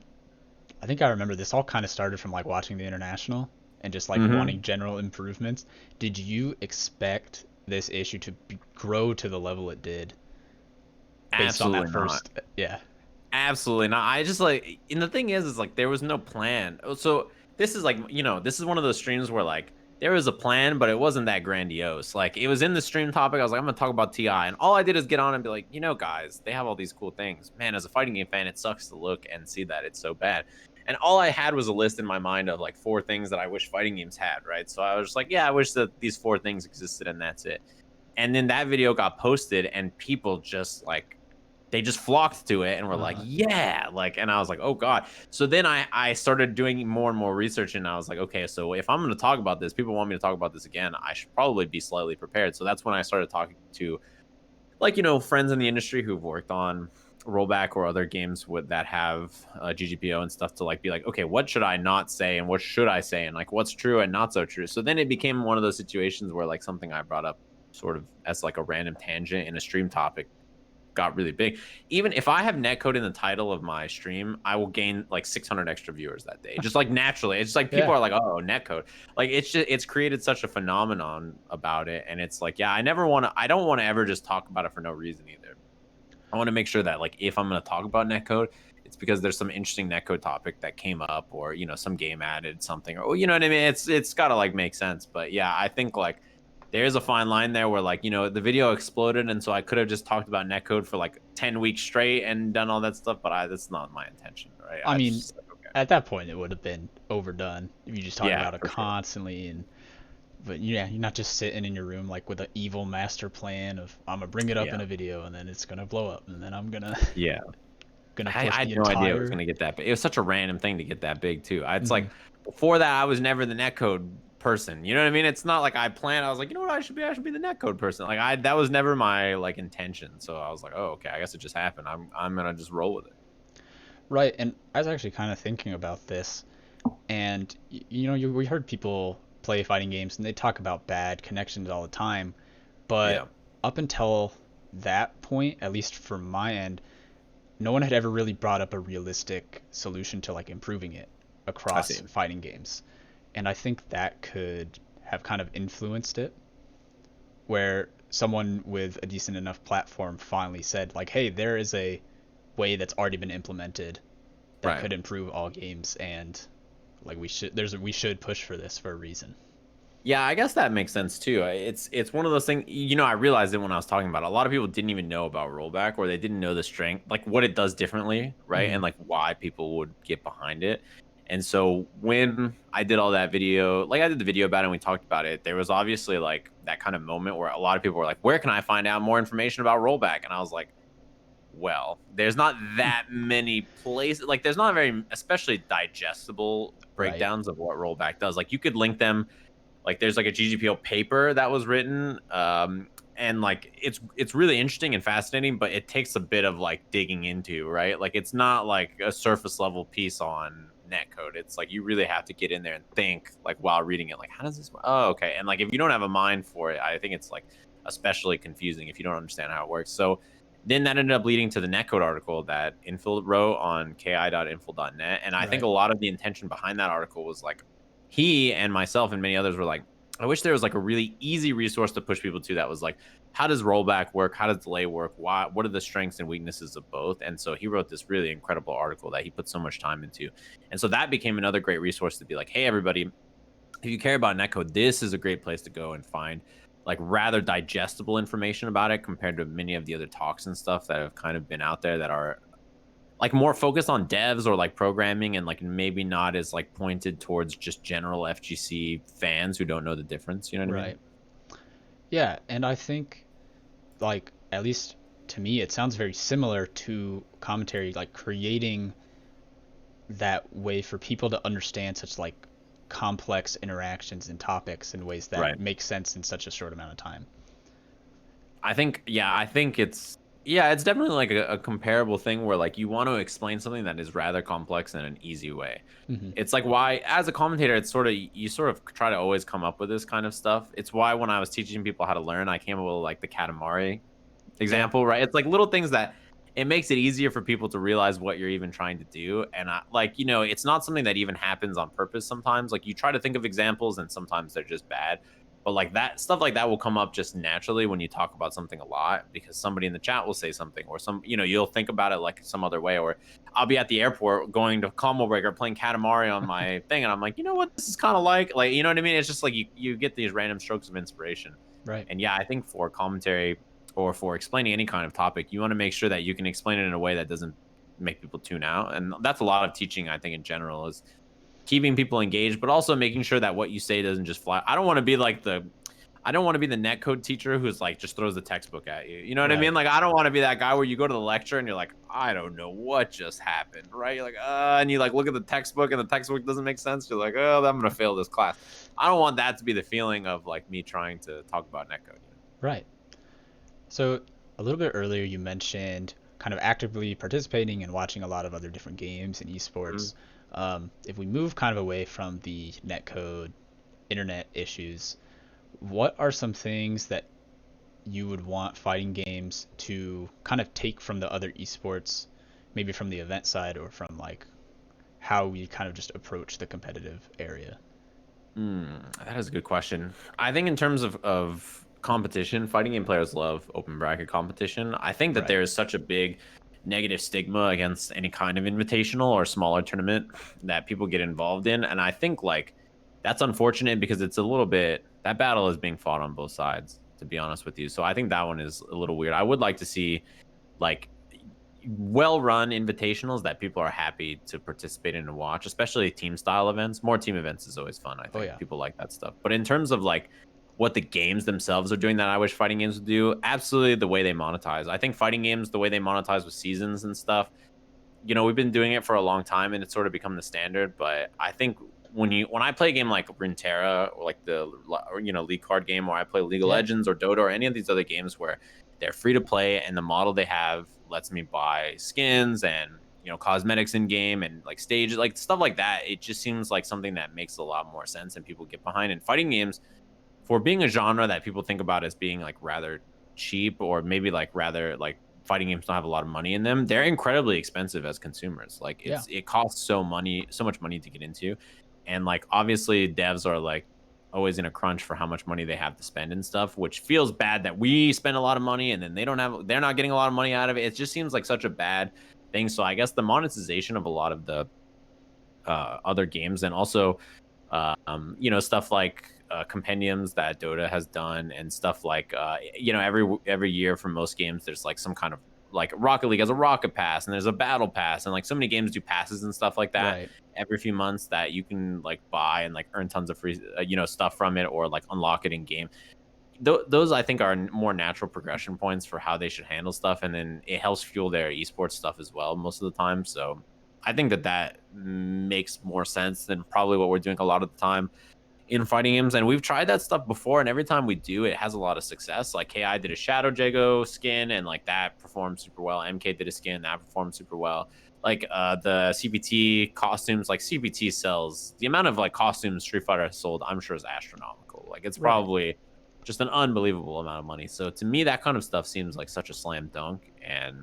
think I remember this all kind of started from like watching the international and just like Mm-hmm. wanting general improvements. Did you expect this issue to grow to the level it did based on that Absolutely not. first? Yeah. Absolutely not. I just like, and the thing is like there was no plan. So this is like, this is one of those streams where like there was a plan, but it wasn't that grandiose. Like it was in the stream topic. I was like, I'm gonna talk about TI, and all I did is get on and be like, guys, they have all these cool things. Man, as a fighting game fan, it sucks to look and see that it's so bad. And all I had was a list in my mind of like 4 things that I wish fighting games had, right? So I was just like, yeah, I wish that these 4 things existed, and that's it. And then that video got posted, and people just like they just flocked to it and were like, Uh, yeah, like, and I was like, oh god. So then I started doing more and more research, and I was like, okay, so if I'm going to talk about this, people want me to talk about this again, I should probably be slightly prepared. So that's when I started talking to like, friends in the industry who've worked on rollback or other games that have GGPO and stuff to like be like, okay, what should I not say and what should I say and like what's true and not so true. So then it became one of those situations where like something I brought up sort of as like a random tangent in a stream topic got really big. Even if I have netcode in the title of my stream, I will gain like 600 extra viewers that day. Just like naturally. It's just like people Yeah. are like, oh, netcode. Like it's created such a phenomenon about it. And it's like, yeah, I don't want to ever just talk about it for no reason either. I want to make sure that like if I'm going to talk about netcode, it's because there's some interesting netcode topic that came up or, some game added something or, you know what I mean? It's got to like make sense. But yeah, I think like there's a fine line there where like, the video exploded. And so I could have just talked about netcode for like 10 weeks straight and done all that stuff. But that's not my intention, right? I mean, just, like, okay. at that point, it would have been overdone if you just talk Yeah, about it for sure. constantly. But yeah, you're not just sitting in your room like with an evil master plan of I'm gonna bring it up Yeah. in a video and then it's gonna blow up and then I'm gonna Yeah. gonna I push had the no idea it was entire. going to get that big. It was such a random thing to get that big too. It's Mhm. like before that, I was never the netcode person. You know what I mean? It's not like I planned. I was like, you know what, I should be the netcode person. Like that was never my like intention. So I was like, oh, okay, I guess it just happened. I'm gonna just roll with it. Right, and I was actually kind of thinking about this, and we heard people play fighting games and they talk about bad connections all the time, but Yeah. up until that point, at least from my end, no one had ever really brought up a realistic solution to like improving it I across see. fighting games. And I think that could have kind of influenced it, where someone with a decent enough platform finally said like, "Hey, there is a way that's already been implemented that Right. could improve all games and like we should push for this for a reason." Yeah, I guess that makes sense too. It's one of those things. I realized it when I was talking about it. A lot of people didn't even know about rollback, or they didn't know the strength, like what it does differently, right? Mhm. And like why people would get behind it. And so when I did all that video, like I did the video about it and we talked about it, there was obviously like that kind of moment where a lot of people were like, "Where can I find out more information about rollback?" And I was like, well, there's not that many places. Like, there's not very, especially digestible Right. breakdowns of what rollback does. Like, you could link them. Like, there's like a GGPO paper that was written, and like it's really interesting and fascinating, but it takes a bit of like digging into, right? Like, it's not like a surface level piece on netcode. It's like you really have to get in there and think, like while reading it, like how does this work? Oh, okay. And like if you don't have a mind for it, I think it's like especially confusing if you don't understand how it works. So then that ended up leading to the netcode article that Infil wrote on ki.infil.net. And I think Right. a lot of the intention behind that article was like he and myself and many others were like, I wish there was like a really easy resource to push people to that was like, how does rollback work? How does delay work? What are the strengths and weaknesses of both? And so he wrote this really incredible article that he put so much time into. And so that became another great resource to be like, hey, everybody, if you care about netcode, this is a great place to go and find like rather digestible information about it compared to many of the other talks and stuff that have kind of been out there that are like more focused on devs or like programming and like maybe not as like pointed towards just general FGC fans who don't know the difference. You know what I mean? Right. Yeah, and I think like at least to me it sounds very similar to commentary, like creating that way for people to understand such like complex interactions and topics in ways that Right. make sense in such a short amount of time. I think it's definitely like a comparable thing where like you want to explain something that is rather complex in an easy way. Hmm. It's like why as a commentator it's sort of you sort of try to always come up with this kind of stuff. It's why when I was teaching people how to learn, I came up with like the Katamari Yeah. example, right? It's like little things that it makes it easier for people to realize what you're even trying to do. And it's not something that even happens on purpose sometimes. Like you try to think of examples and sometimes they're just bad. But like that stuff like that will come up just naturally when you talk about something a lot because somebody in the chat will say something or you'll think about it like some other way. Or I'll be at the airport going to combo breaker playing Katamari on my thing and I'm like, you know what, this is kind of like, you know what I mean? It's just like you get these random strokes of inspiration. Right. And yeah, I think for commentary or for explaining any kind of topic, you want to make sure that you can explain it in a way that doesn't make people tune out. And that's a lot of teaching, I think, in general, is keeping people engaged, but also making sure that what you say doesn't just fly. I don't want to be the netcode teacher who's like just throws the textbook at you. You know what I Right. mean? Like I don't want to be that guy where you go to the lecture and you're like, I don't know what just happened, right? You're like, and you like look at the textbook and the textbook doesn't make sense. You're like, oh, I'm gonna fail this class. I don't want that to be the feeling of like me trying to talk about netcode. Right. So a little bit earlier you mentioned kind of actively participating and watching a lot of other different games and esports. If we move kind of away from the netcode internet issues, what are some things that you would want fighting games to kind of take from the other esports, maybe from the event side or from like how we kind of just approach the competitive area? That is a good question. I think in terms of competition, fighting game players love open bracket competition. I think that Right. there is such a big negative stigma against any kind of invitational or smaller tournament that people get involved in. And I think like that's unfortunate because it's a little bit that battle is being fought on both sides, to be honest with you. So I think that one is a little weird. I would like to see like well-run invitationals that people are happy to participate in and watch, especially team style events. More team events is always fun. I Oh think yeah. people like that stuff. But in terms of like what the games themselves are doing that I wish fighting games would do, absolutely the way they monetize. I think fighting games, the way they monetize with seasons and stuff, we've been doing it for a long time and it's sort of become the standard. But I think when I play a game like Runeterra or like the League card game, or I play League of Yeah. Legends or Dota or any of these other games where they're free to play and the model they have lets me buy skins and cosmetics in game and like stages, like stuff like that, it just seems like something that makes a lot more sense and people get behind. And fighting games, for being a genre that people think about as being like rather cheap or maybe like rather like fighting games don't have a lot of money in them, they're incredibly expensive as consumers. Like Yeah. it costs so much money to get into. And like obviously devs are like always in a crunch for how much money they have to spend and stuff, which feels bad that we spend a lot of money and then they're not getting a lot of money out of it. It just seems like such a bad thing. So I guess the monetization of a lot of the other games, and also stuff like compendiums that Dota has done, and stuff like every year for most games there's like some kind of like Rocket League has a rocket pass and there's a battle pass, and like so many games do passes and stuff like that Right. every few months that you can like buy and like earn tons of free stuff from it or like unlock it in game. Those I think are more natural progression points for how they should handle stuff, and then it helps fuel their esports stuff as well most of the time. So I think that makes more sense than probably what we're doing a lot of the time in fighting games. And we've tried that stuff before, and every time we do, it has a lot of success. Like KI did a Shadow Jago skin, and like that performed super well. MK did a skin that performed super well. Like the CPT costumes, like CPT sells the amount of like costumes Street Fighter has sold, I'm sure is astronomical. Like it's Right. probably just an unbelievable amount of money. So to me, that kind of stuff seems like such a slam dunk, and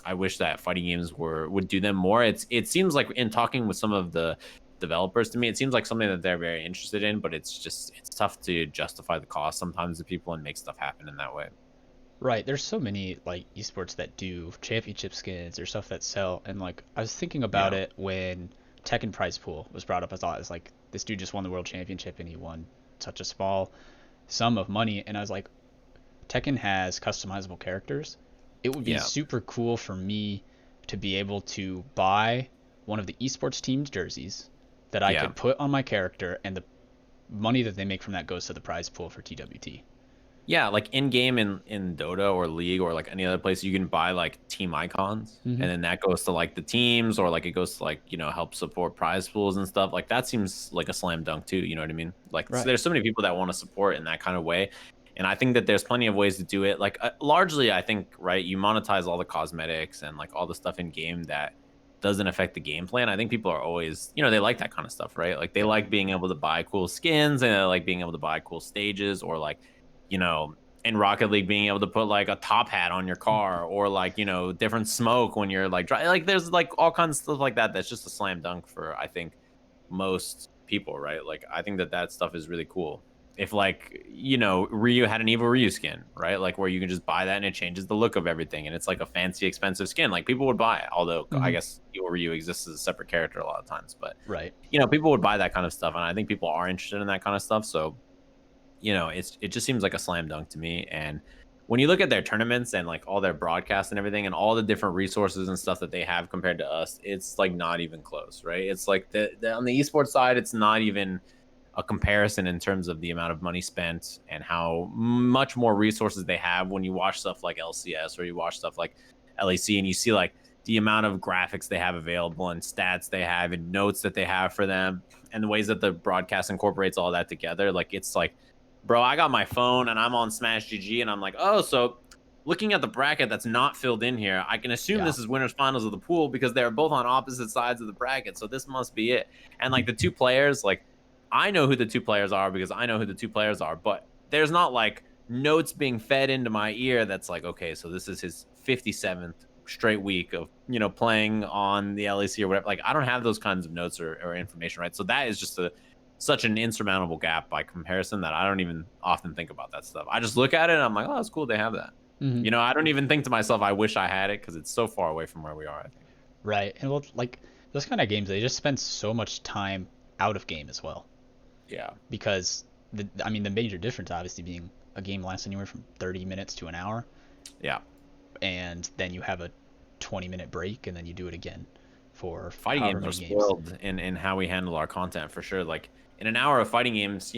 I wish that fighting games would do them more. It seems like in talking with some of the developers, to me it seems like something that they're very interested in, but it's tough to justify the cost sometimes to people and make stuff happen in that way. Right. There's so many like esports that do championship skins or stuff that sell, and like I was thinking about Yeah. it when Tekken prize pool was brought up. I thought it's like this dude just won the world championship and he won such a small sum of money, and I was like, Tekken has customizable characters. It would be Yeah. super cool for me to be able to buy one of the esports team's jerseys that I Yeah. could put on my character, and the money that they make from that goes to the prize pool for TWT. Yeah, like in game in Dota or League or like any other place, you can buy like team icons, Mm-hmm. and then that goes to like the teams, or like it goes to like help support prize pools and stuff. Like that seems like a slam dunk too. You know what I mean? Like so Right. there's so many people that want to support in that kind of way, and I think that there's plenty of ways to do it. Like largely, I think right, you monetize all the cosmetics and like all the stuff in game that doesn't affect the gameplay. And I think people are always, they like that kind of stuff, right? Like they Yeah. like being able to buy cool skins, and they like being able to buy cool stages, or like you know, in Rocket League being able to put like a top hat on your car, or like, different smoke when you're like like there's like all kinds of stuff like that. That's just a slam dunk for, I think, most people, right? Like I think that stuff is really cool. If like, Ryu had an evil Ryu skin, right? Like where you can just buy that and it changes the look of everything, and it's like a fancy expensive skin. Like people would buy it. Although I Mm-hmm. guess evil Ryu exists as a separate character a lot of times, but Right. people would buy that kind of stuff, and I think people are interested in that kind of stuff. So it just seems like a slam dunk to me. And when you look at their tournaments and like all their broadcasts and everything and all the different resources and stuff that they have compared to us, it's like not even close, right? It's like on the esports side, it's not even a comparison in terms of the amount of money spent and how much more resources they have when you watch stuff like LCS or you watch stuff like LEC, and you see like the amount of graphics they have available and stats they have and notes that they have for them and the ways that the broadcast incorporates all that together. Like it's like, bro, I got my phone and I'm on Smash GG and I'm like, oh, so looking at the bracket that's not filled in here, I can assume Yeah. this is winners finals of the pool because they're both on opposite sides of the bracket. So this must be it. And like the two players, like I know who the two players are because I know who the two players are, but there's not like notes being fed into my ear that's like, okay, so this is his 57th straight week of, playing on the LEC or whatever. Like I don't have those kinds of notes or information, right? So that is just such an insurmountable gap by comparison that I don't even often think about that stuff. I just look at it and I'm like, oh, that's cool. They have that. Mm-hmm. I don't even think to myself, I wish I had it because it's so far away from where we are, I think. Right. And well, like those kind of games, they just spend so much time out of game as well. Yeah. Because the major difference obviously being a game lasts anywhere from 30 minutes to an hour. Yeah. And then you have a 20-minute break and then you do it again for fighting games are spoiled in how we handle our content for sure. Like in an hour of fighting games,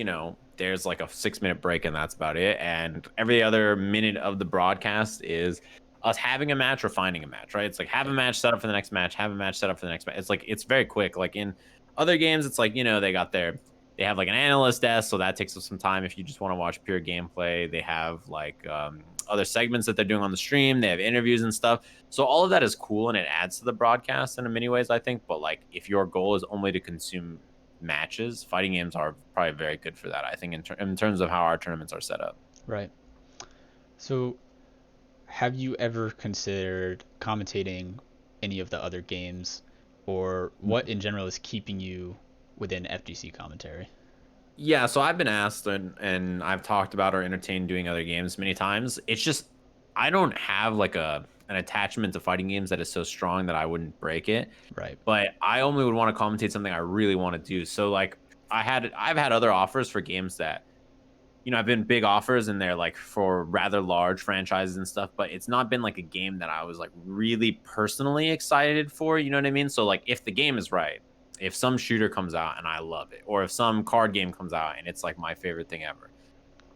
there's like a 6-minute break and that's about it. And every other minute of the broadcast is us having a match or finding a match, right? It's like have a match set up for the next match, have a match set up for the next match. It's like it's very quick. Like in other games, it's like, they have like an analyst desk, so that takes up some time if you just want to watch pure gameplay. They have like other segments that they're doing on the stream. They have interviews and stuff. So all of that is cool and it adds to the broadcast in many ways, I think. But like if your goal is only to consume matches, fighting games are probably very good for that, I think, in terms of how our tournaments are set up. Right. So have you ever considered commentating any of the other games, or what in general is keeping you within FGC commentary? Yeah, so I've been asked and I've talked about or entertained doing other games many times. It's just I don't have like an attachment to fighting games that is so strong that I wouldn't break it. Right. But I only would want to commentate something I really want to do. So like I've had other offers for games that I've been big offers and they're like for rather large franchises and stuff, but it's not been like a game that I was like really personally excited for, you know what I mean? So like if the game is right, if some shooter comes out and I love it, or if some card game comes out and it's like my favorite thing ever,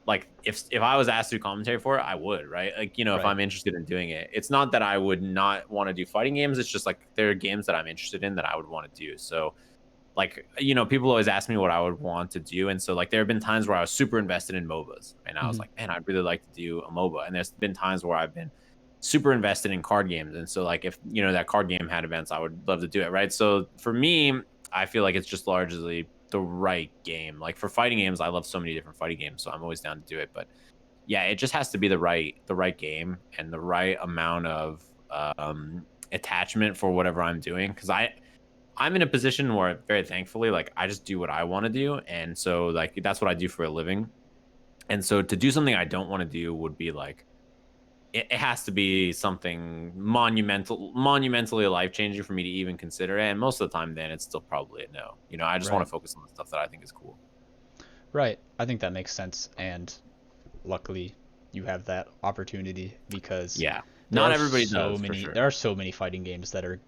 like if I was asked to do commentary for it, I would, right? Like, if Right. I'm interested in doing it, it's not that I would not want to do fighting games. It's just like there are games that I'm interested in that I would want to do. So like, people always ask me what I would want to do. And so like there have been times where I was super invested in MOBAs and I was Mm-hmm. like, man, I'd really like to do a MOBA. And there's been times where I've been super invested in card games. And so like if, that card game had events, I would love to do it. Right. So for me, I feel like it's just largely the right game. Like for fighting games, I love so many different fighting games. So I'm always down to do it. But yeah, it just has to be the right game and the right amount of attachment for whatever I'm doing. Cause I'm in a position where very thankfully, like I just do what I want to do. And so like, that's what I do for a living. And so to do something I don't want to do would be like, it has to be something monumentally life-changing for me to even consider it. And most of the time then it's still probably a no. I just want Right. to focus on the stuff that I think is cool. Right. I think that makes sense, and luckily you have that opportunity because Yeah. Not everybody does, many for sure. there are so many fighting games that are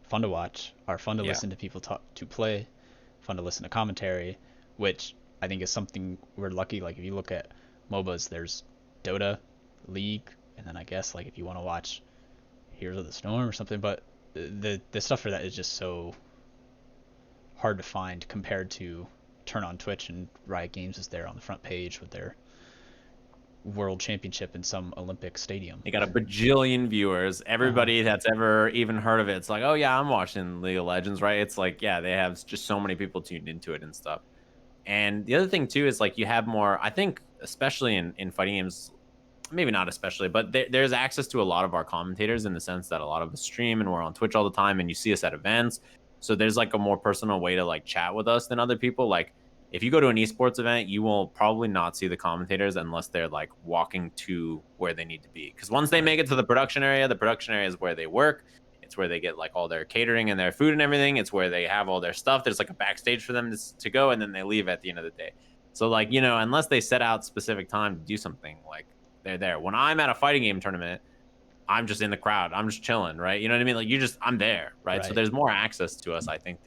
fun to watch, are fun to listen to people talk to play, fun to listen to commentary, which I think is something we're lucky. Like if you look at MOBAs, there's Dota, League, and then I guess like if you want to watch Heroes of the Storm or something, but the stuff for that is just so hard to find compared to turn on Twitch and Riot Games is there on the front page with their world championship in some Olympic stadium. They got a bajillion viewers. Everybody that's ever even heard of it, it's like, oh yeah, I'm watching League of Legends, right? It's like, yeah, they have just so many people tuned into it and stuff. And the other thing too is like you have more, I think, especially in fighting games, maybe not especially, but there's access to a lot of our commentators in the sense that a lot of us stream and we're on Twitch all the time and you see us at events. So there's like a more personal way to like chat with us than other people. Like if you go to an esports event, you will probably not see the commentators unless they're like walking to where they need to be. Because once they make it to the production area is where they work. It's where they get like all their catering and their food and everything. It's where they have all their stuff. There's like a backstage for them to go, and then they leave at the end of the day. So like, unless they set out specific time to do something, like they're there. When I'm at a fighting game tournament, I'm just in the crowd. I'm just chilling, right? You know what I mean? Like I'm there, right? So there's more access to us, I think,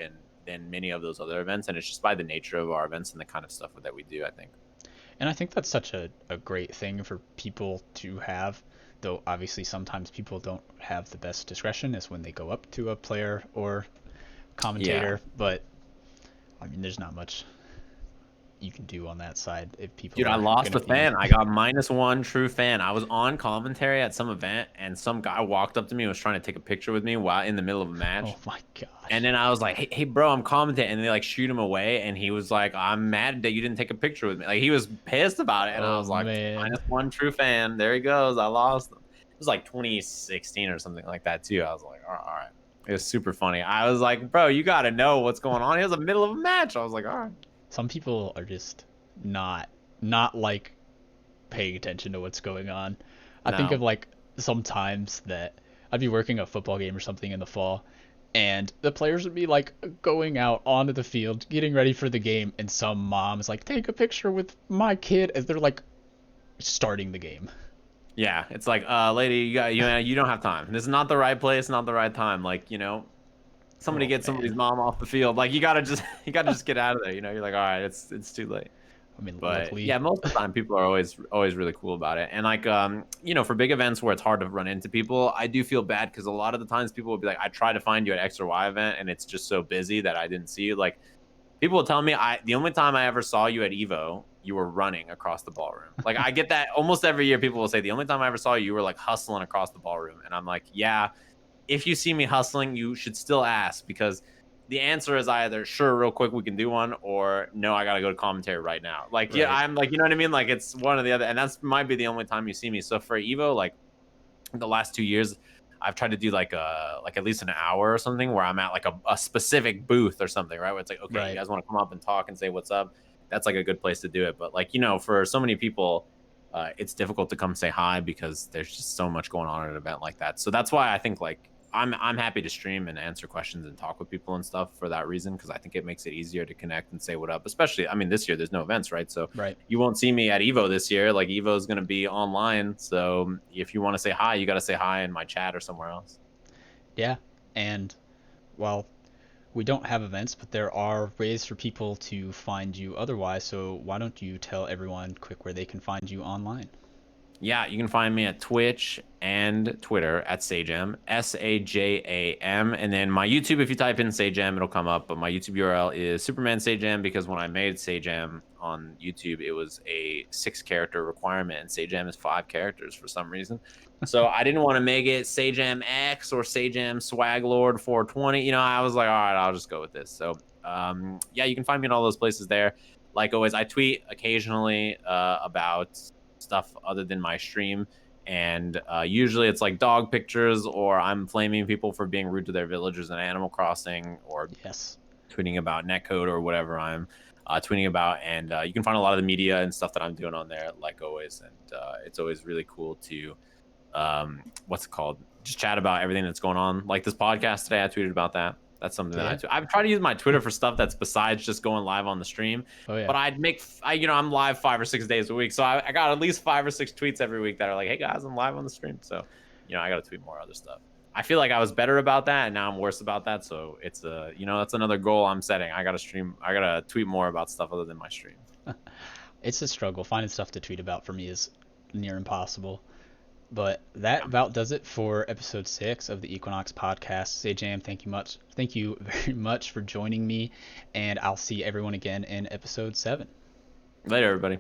than many of those other events, and it's just by the nature of our events and the kind of stuff that we do, I think. And I think that's such a great thing for people to have, though obviously sometimes people don't have the best discretion is when they go up to a player or commentator, but I mean there's not much you can do on that side if people Dude, I are lost gonna a be. fan. I got -1 true fan. I was on commentary at some event, and some guy walked up to me and was trying to take a picture with me while in the middle of a match. Oh my And gosh. then I was like, hey, bro, I'm commentating. And they like shoot him away. And he was like, I'm mad that you didn't take a picture with me. Like he was pissed about it. And I Oh was like, man. -1 true fan. There he goes. I lost him. It was like 2016 or something like that too. I was like, all right. It was super funny. I was like, bro, you got to know what's going on. It was the middle of a match. I was like, all right. Some people are just not like paying attention to what's going on. I think of No. like sometimes that I'd be working a football game or something in the fall, and the players would be like going out onto the field, getting ready for the game, and some mom is like, take a picture with my kid as they're like starting the game. Yeah. It's like, lady, you don't have time. This is not the right place, not the right time. Like, somebody Oh get somebody's man. mom off the field. Like you gotta just get out of there. You're like, all right, it's too late. I mean, But luckily, yeah, most of the time people are always really cool about it. And like for big events where it's hard to run into people, I do feel bad because a lot of the times people will be like, I tried to find you at X or Y event and it's just so busy that I didn't see you. Like people will tell me the only time I ever saw you at Evo, you were running across the ballroom. Like I get that almost every year. People will say the only time I ever saw you, you were like hustling across the ballroom. And I'm like, yeah, if you see me hustling, you should still ask because the answer is either sure, real quick, we can do one, or no, I gotta go to commentary right now. Like, yeah, right? I'm like, you know what I mean? Like, it's one or the other, and that's might be the only time you see me. So for Evo, like the last 2 years, I've tried to do like at least an hour or something where I'm at like a specific booth or something, right? Where it's like, okay, you Right. guys want to come up and talk and say what's up? That's like a good place to do it. But like, for so many people, it's difficult to come say hi because there's just so much going on at an event like that. So that's why I think like I'm happy to stream and answer questions and talk with people and stuff for that reason because I think it makes it easier to connect and say what up. Especially, I mean, this year there's no events, right? So Right. you won't see me at Evo this year. Like Evo is going to be online, so if you want to say hi, you got to say hi in my chat or somewhere else. Yeah. And well, we don't have events, but there are ways for people to find you otherwise. So why don't you tell everyone quick where they can find you online? Yeah, you can find me at Twitch and Twitter at Sajam, Sajam. And then my YouTube, if you type in Sajam, it'll come up. But my YouTube URL is Superman Sajam because when I made Sajam on YouTube, it was a 6-character requirement. And Sajam is 5 characters for some reason. So I didn't want to make it Sajam X or Sajam Swaglord 420. I was like, all right, I'll just go with this. So yeah, you can find me in all those places there. Like always, I tweet occasionally about stuff other than my stream, and usually it's like dog pictures or I'm flaming people for being rude to their villagers in Animal Crossing or Yes. tweeting about netcode or whatever I'm tweeting about. And you can find a lot of the media and stuff that I'm doing on there like always, and it's always really cool to what's it called, just chat about everything that's going on. Like this podcast today, I tweeted about that. That's something Yeah. that I've tried to use my Twitter for stuff that's besides just going live on the stream. Oh yeah. But I'm live 5 or 6 days a week, so I got at least 5 or 6 tweets every week that are like, "Hey guys, I'm live on the stream." So, I got to tweet more other stuff. I feel like I was better about that, and now I'm worse about that. So it's that's another goal I'm setting. I got to stream. I got to tweet more about stuff other than my stream. It's a struggle. Finding stuff to tweet about for me is near impossible. But that about does it for episode 6 of the Equinox podcast. Say Jam, thank you very much for joining me, and I'll see everyone again in episode 7. Later, everybody.